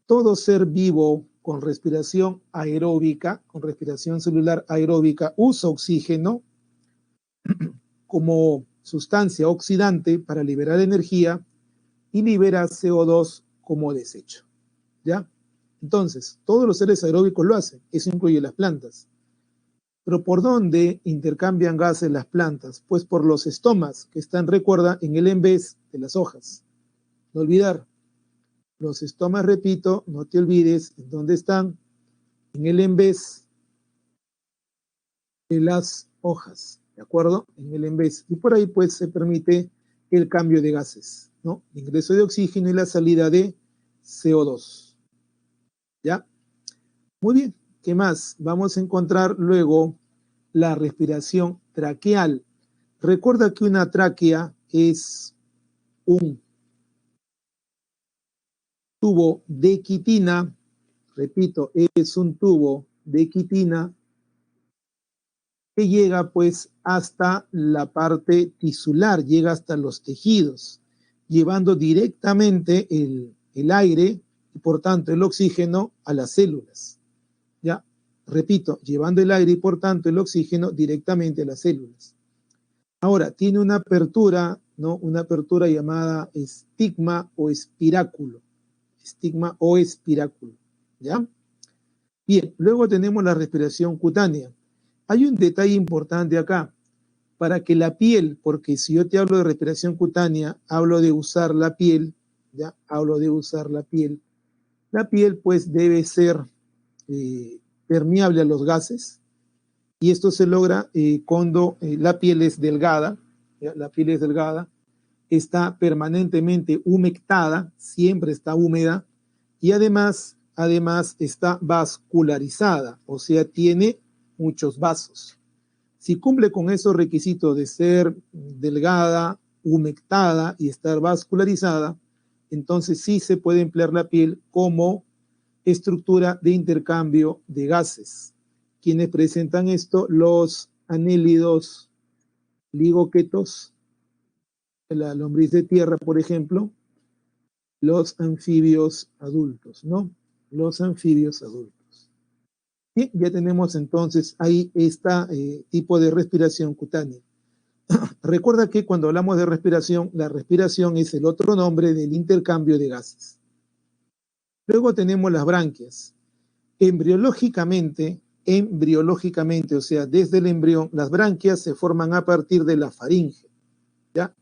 Todo ser vivo con respiración aeróbica, con respiración celular aeróbica, usa oxígeno como sustancia oxidante para liberar energía y libera CO2 como desecho, ¿ya? Entonces, todos los seres aeróbicos lo hacen, eso incluye las plantas. Pero ¿por dónde intercambian gases las plantas? Pues por los estomas, que están, recuerda, en el envés de las hojas. No olvidar, los estomas, repito, no te olvides, ¿en dónde están? En el envés de las hojas, ¿de acuerdo? En el envés. Y por ahí pues se permite el cambio de gases, ¿no? El ingreso de oxígeno y la salida de CO2. ¿Ya? Muy bien. ¿Qué más? Vamos a encontrar luego la respiración traqueal. Recuerda que una tráquea es un tubo de quitina, repito, es un tubo de quitina que llega pues hasta la parte tisular, llega hasta los tejidos, llevando directamente el aire y por tanto el oxígeno a las células. ¿Ya? Repito, llevando el aire y por tanto el oxígeno directamente a las células. Ahora, tiene una apertura, ¿no? Una apertura llamada estigma o espiráculo. Estigma o espiráculo. ¿Ya? Bien, luego tenemos la respiración cutánea. Hay un detalle importante acá. Para que la piel, porque si yo te hablo de respiración cutánea, hablo de usar la piel, ¿ya? Hablo de usar la piel. La piel pues debe ser permeable a los gases y esto se logra cuando la piel es delgada, ¿ya? La piel es delgada, está permanentemente humectada, siempre está húmeda, y además está vascularizada, o sea, tiene muchos vasos. Si cumple con esos requisitos de ser delgada, humectada y estar vascularizada, entonces sí se puede emplear la piel como estructura de intercambio de gases. Quienes presentan esto, los anélidos ligoquetos, la lombriz de tierra, por ejemplo, los anfibios adultos, ¿no? Los anfibios adultos. Bien, ya tenemos entonces ahí este tipo de respiración cutánea. Recuerda que cuando hablamos de respiración, la respiración es el otro nombre del intercambio de gases. Luego tenemos las branquias. Embriológicamente, o sea, desde el embrión, las branquias se forman a partir de la faringe, ¿ya?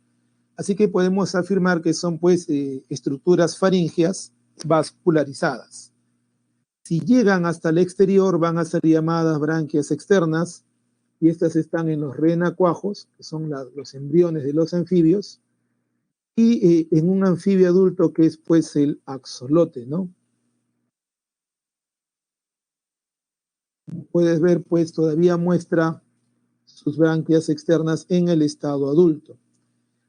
Así que podemos afirmar que son, pues, estructuras faríngeas vascularizadas. Si llegan hasta el exterior, van a ser llamadas branquias externas, y estas están en los renacuajos, que son los embriones de los anfibios, y en un anfibio adulto que es, pues, el axolote, ¿no? Puedes ver, pues, todavía muestra sus branquias externas en el estado adulto.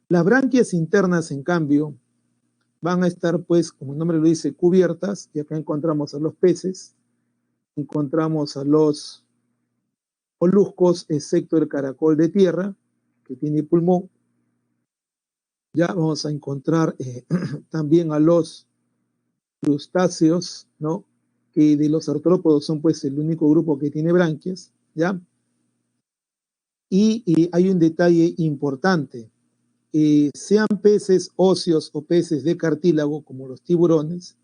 Las branquias internas, en cambio, van a estar, pues, como el nombre lo dice, cubiertas, y acá encontramos a los peces, encontramos a los moluscos, excepto el caracol de tierra, que tiene pulmón. Ya vamos a encontrar también a los crustáceos, ¿no? Que de los artrópodos son, pues, el único grupo que tiene branquias, ¿ya? Y hay un detalle importante. Sean peces óseos o peces de cartílago, como los tiburones,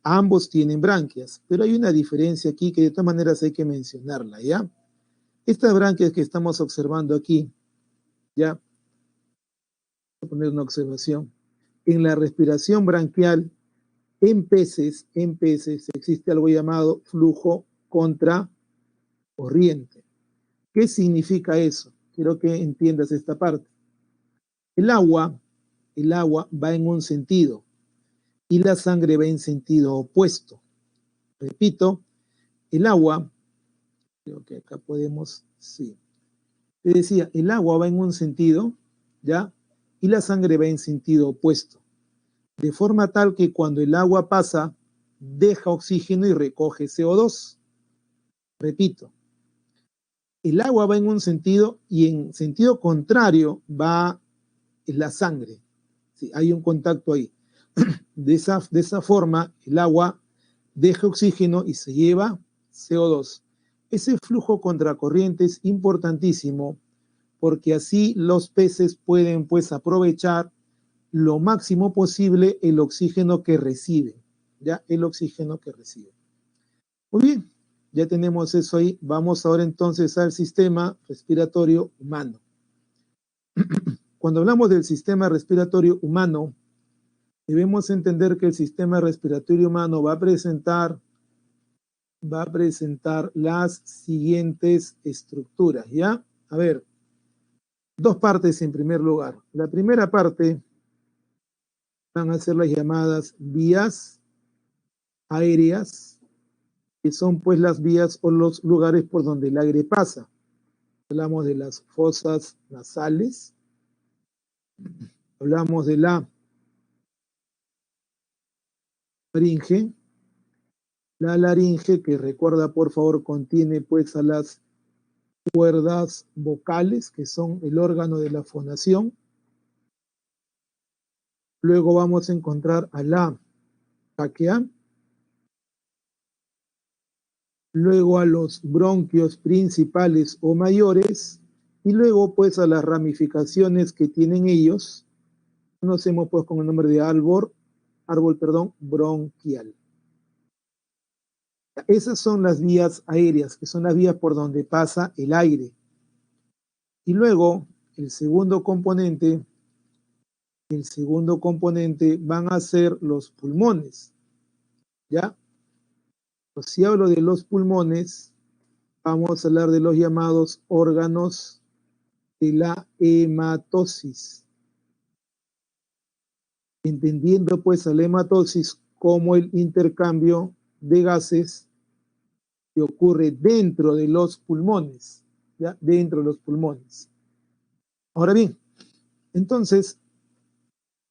ambos tienen branquias, pero hay una diferencia aquí que de todas maneras hay que mencionarla, ¿ya? Estas branquias que estamos observando aquí, ¿ya? Voy a poner una observación. En la respiración branquial, en peces existe algo llamado flujo contra corriente. ¿Qué significa eso? Quiero que entiendas esta parte. El agua va en un sentido y la sangre va en sentido opuesto. Repito, el agua, creo que acá podemos, sí. Te decía, el agua va en un sentido, ¿ya? Y la sangre va en sentido opuesto. De forma tal que cuando el agua pasa, deja oxígeno y recoge CO2. Repito, el agua va en un sentido y en sentido contrario va la sangre. Sí, hay un contacto ahí. De esa forma, el agua deja oxígeno y se lleva CO2. Ese flujo contracorriente es importantísimo porque así los peces pueden, pues, aprovechar lo máximo posible el oxígeno que reciben, ¿ya? El oxígeno que reciben. Muy bien, ya tenemos eso ahí. Vamos ahora entonces al sistema respiratorio humano. Cuando hablamos del sistema respiratorio humano, debemos entender que el sistema respiratorio humano va a presentar las siguientes estructuras, ¿ya? A ver, dos partes en primer lugar. La primera parte van a ser las llamadas vías aéreas, que son, pues, las vías o los lugares por donde el aire pasa. Hablamos de las fosas nasales, hablamos de la laringe. La laringe, que recuerda, por favor, contiene, pues, a las cuerdas vocales, que son el órgano de la fonación. Luego vamos a encontrar a la tráquea. Luego a los bronquios principales o mayores. Y luego, pues, a las ramificaciones que tienen ellos. Conocemos, pues, con el nombre de árbol bronquial. Esas son las vías aéreas, que son las vías por donde pasa el aire. Y luego, el segundo componente van a ser los pulmones, ¿ya? Pues si hablo de los pulmones, vamos a hablar de los llamados órganos de la hematosis. Entendiendo pues a la hematosis como el intercambio de gases que ocurre dentro de los pulmones, ¿ya? Dentro de los pulmones. Ahora bien, entonces,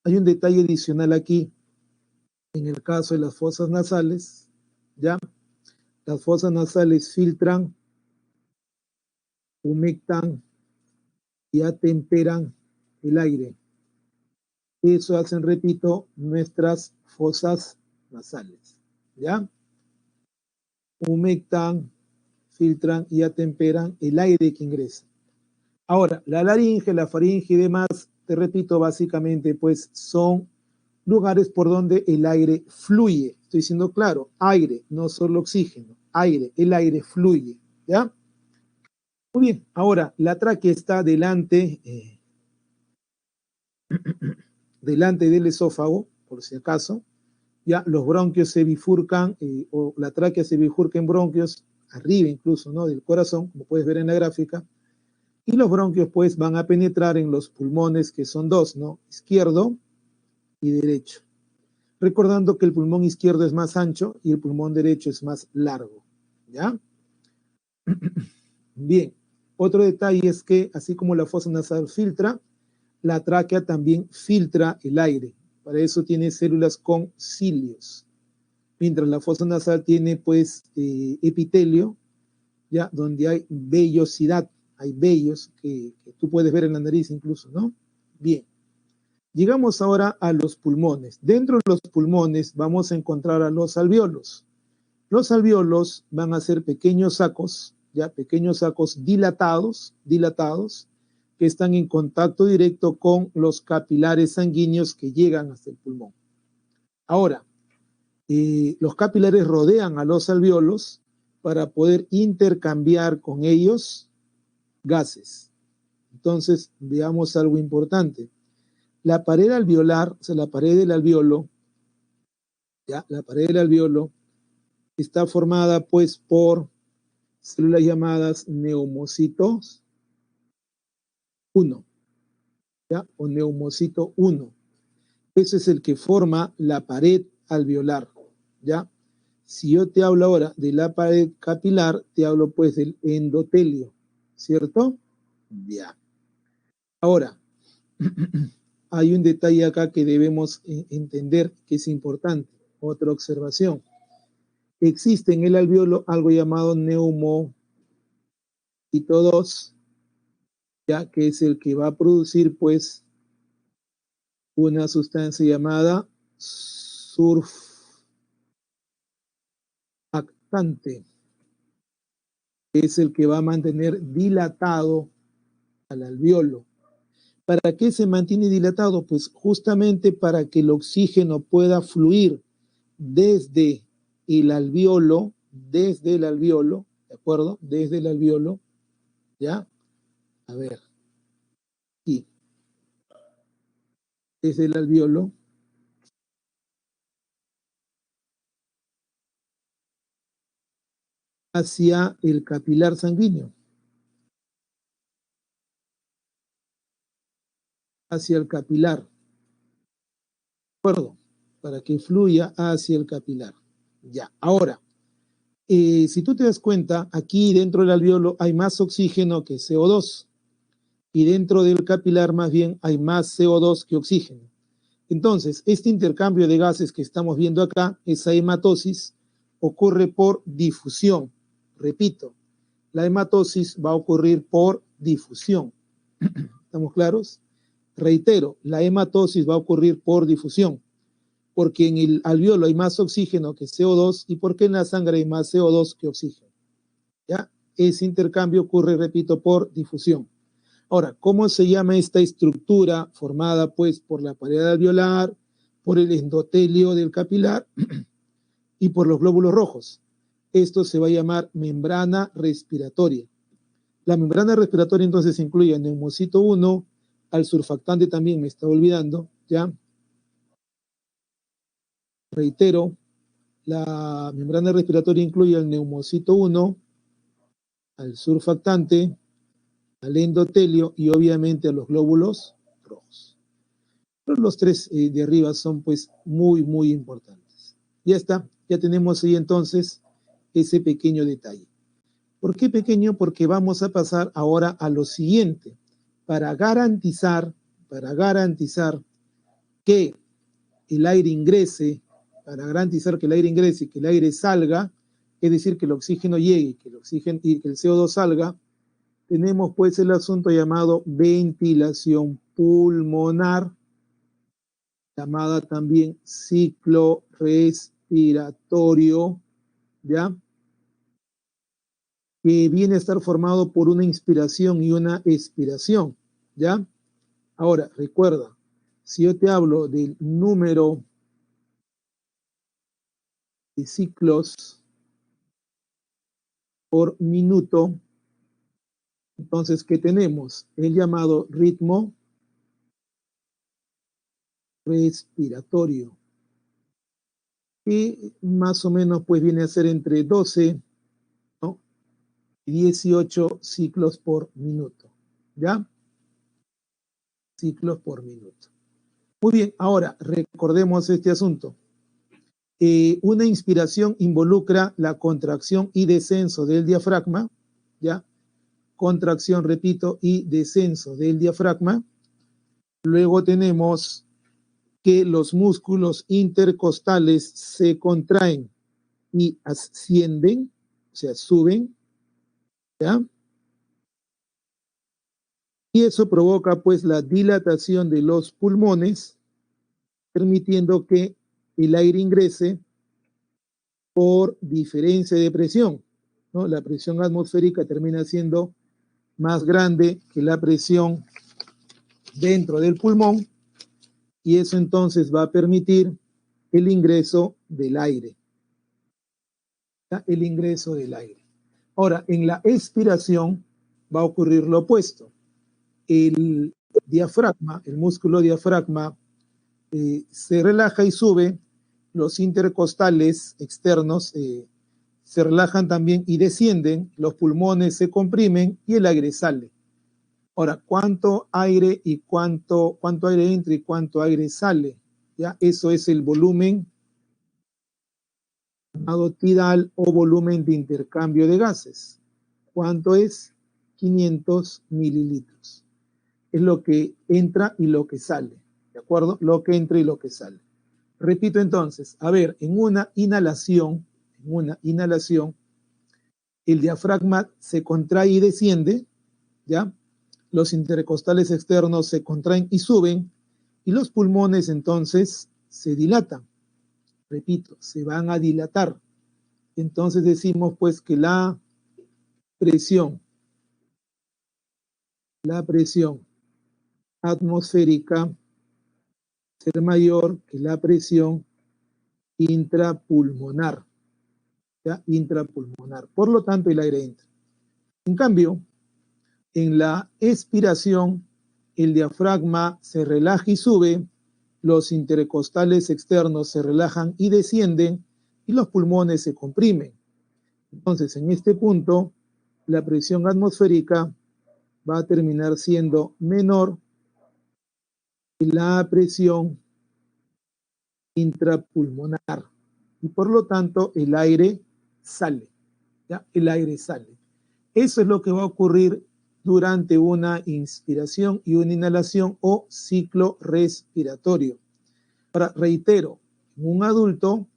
hay un detalle adicional aquí, en el caso de las fosas nasales, ¿ya? Las fosas nasales filtran, humectan y atemperan el aire. Eso hacen, repito, nuestras fosas nasales, ¿ya? Humectan, filtran y atemperan el aire que ingresa. Ahora, la laringe, la faringe y demás, te repito, básicamente, pues son lugares por donde el aire fluye. Estoy siendo claro, aire, no solo oxígeno, aire, el aire fluye, ¿ya? Muy bien, ahora, la tráquea está delante, delante del esófago, por si acaso, ya los bronquios se bifurcan, o la tráquea se bifurca en bronquios, arriba incluso, ¿no? Del corazón, como puedes ver en la gráfica, y los bronquios pues van a penetrar en los pulmones, que son dos, ¿no? Izquierdo y derecho. Recordando que el pulmón izquierdo es más ancho y el pulmón derecho es más largo, ¿ya? Bien, otro detalle es que así como la fosa nasal filtra, la tráquea también filtra el aire. Para eso tiene células con cilios. Mientras la fosa nasal tiene pues epitelio, ya, donde hay vellosidad, hay vellos que tú puedes ver en la nariz incluso, ¿no? Bien. Llegamos ahora a los pulmones. Dentro de los pulmones vamos a encontrar a los alvéolos. Los alvéolos van a ser pequeños sacos, ya pequeños sacos dilatados, que están en contacto directo con los capilares sanguíneos que llegan hasta el pulmón. Ahora, los capilares rodean a los alvéolos para poder intercambiar con ellos gases. Entonces, veamos algo importante. La pared alveolar, o sea, la pared del alvéolo, ¿ya? La pared del alvéolo está formada pues por células llamadas neumocitos 1, ¿ya? O neumocito 1. Ese es el que forma la pared alveolar, ¿ya? Si yo te hablo ahora de la pared capilar, te hablo pues del endotelio, ¿cierto? Ya. Ahora, hay un detalle acá que debemos entender que es importante. Otra observación. Existe en el alvéolo algo llamado neumocito 2, ya que es el que va a producir pues una sustancia llamada surfactante, que es el que va a mantener dilatado al alvéolo. ¿Para qué se mantiene dilatado? Pues justamente para que el oxígeno pueda fluir desde el alvéolo, ¿de acuerdo? Desde el alvéolo, ¿ya? A ver, aquí, desde el alvéolo, hacia el capilar sanguíneo, hacia el capilar, ¿de acuerdo? Para que fluya hacia el capilar. Ya, ahora, si tú te das cuenta, aquí dentro del alvéolo hay más oxígeno que CO2 y dentro del capilar más bien hay más CO2 que oxígeno. Entonces, este intercambio de gases que estamos viendo acá, esa hematosis, ocurre por difusión. Repito, la hematosis va a ocurrir por difusión. ¿Estamos claros? Reitero, la hematosis va a ocurrir por difusión, porque en el alvéolo hay más oxígeno que CO2 y porque en la sangre hay más CO2 que oxígeno. ¿Ya? Ese intercambio ocurre, repito, por difusión. Ahora, ¿cómo se llama esta estructura formada pues por la pared alveolar, por el endotelio del capilar y por los glóbulos rojos? Esto se va a llamar membrana respiratoria. La membrana respiratoria entonces incluye al neumocito 1, al surfactante también me estaba olvidando, ¿ya? Reitero, la membrana respiratoria incluye al neumocito 1, al surfactante al endotelio y obviamente a los glóbulos rojos. Pero los tres de arriba son pues muy, muy importantes. Ya está, ya tenemos ahí entonces ese pequeño detalle. ¿Por qué pequeño? Porque vamos a pasar ahora a lo siguiente. Para garantizar que el aire ingrese, y que el aire salga, es decir, que el oxígeno llegue, que el oxígeno y que el CO2 salga, tenemos pues el asunto llamado ventilación pulmonar, llamada también ciclo respiratorio, ¿ya? Que viene a estar formado por una inspiración y una expiración, ¿ya? Ahora, recuerda, si yo te hablo del número de ciclos por minuto, entonces, ¿qué tenemos? El llamado ritmo respiratorio, que más o menos pues viene a ser entre 12, ¿no?, y 18 ciclos por minuto, ¿ya? Ciclos por minuto. Muy bien, ahora recordemos este asunto. Una inspiración involucra la contracción y descenso del diafragma, ¿ya? Contracción, repito, y descenso del diafragma. Luego tenemos que los músculos intercostales se contraen y ascienden, o sea, suben, ¿ya? Y eso provoca pues la dilatación de los pulmones, permitiendo que el aire ingrese por diferencia de presión, ¿no? La presión atmosférica termina siendo más grande que la presión dentro del pulmón y eso entonces va a permitir el ingreso del aire. ¿Ya? El ingreso del aire. Ahora, en la expiración va a ocurrir lo opuesto. El diafragma, el músculo diafragma, se relaja y sube, los intercostales externos se relajan también y descienden, los pulmones se comprimen y el aire sale. Ahora, ¿cuánto aire entra y cuánto aire sale? ¿Ya? Eso es el volumen llamado tidal o volumen de intercambio de gases. ¿Cuánto es? 500 mililitros. Es lo que entra y lo que sale, ¿de acuerdo? Lo que entra y lo que sale. Repito entonces, a ver, en una inhalación, el diafragma se contrae y desciende, ¿ya? Los intercostales externos se contraen y suben, y los pulmones entonces se dilatan. Repito, se van a dilatar. Entonces decimos pues que la presión atmosférica ser mayor que la presión intrapulmonar, ¿ya? Intrapulmonar. Por lo tanto, el aire entra. En cambio, en la expiración, el diafragma se relaja y sube, los intercostales externos se relajan y descienden, y los pulmones se comprimen. Entonces, en este punto, la presión atmosférica va a terminar siendo menor que la presión intrapulmonar. Y por lo tanto, el aire sale. ¿Ya? El aire sale. Eso es lo que va a ocurrir durante una inspiración y una inhalación o ciclo respiratorio. Ahora, reitero, en un adulto,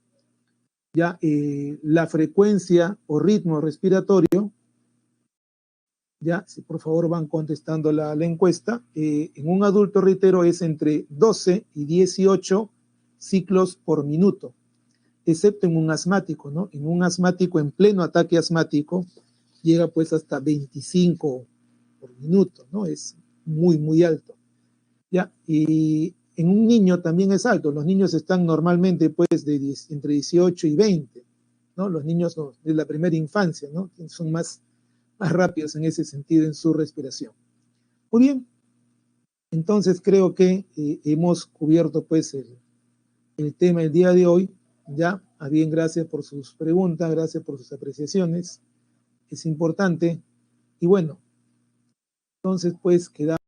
ya la frecuencia o ritmo respiratorio, ya, si por favor van contestando la encuesta, en un adulto, reitero, es entre 12 y 18 ciclos por minuto, excepto en un asmático, ¿no? En un asmático, en pleno ataque asmático, llega pues hasta 25 por minuto, ¿no? Es muy, muy alto, ¿ya? Y en un niño también es alto. Los niños están normalmente pues entre 18 y 20, ¿no? Los niños de la primera infancia, ¿no? Son más rápidos en ese sentido en su respiración. Muy bien, entonces creo que hemos cubierto pues el tema del día de hoy, ¿ya? A bien, gracias por sus preguntas, gracias por sus apreciaciones, es importante. Y bueno, Entonces, pues quedamos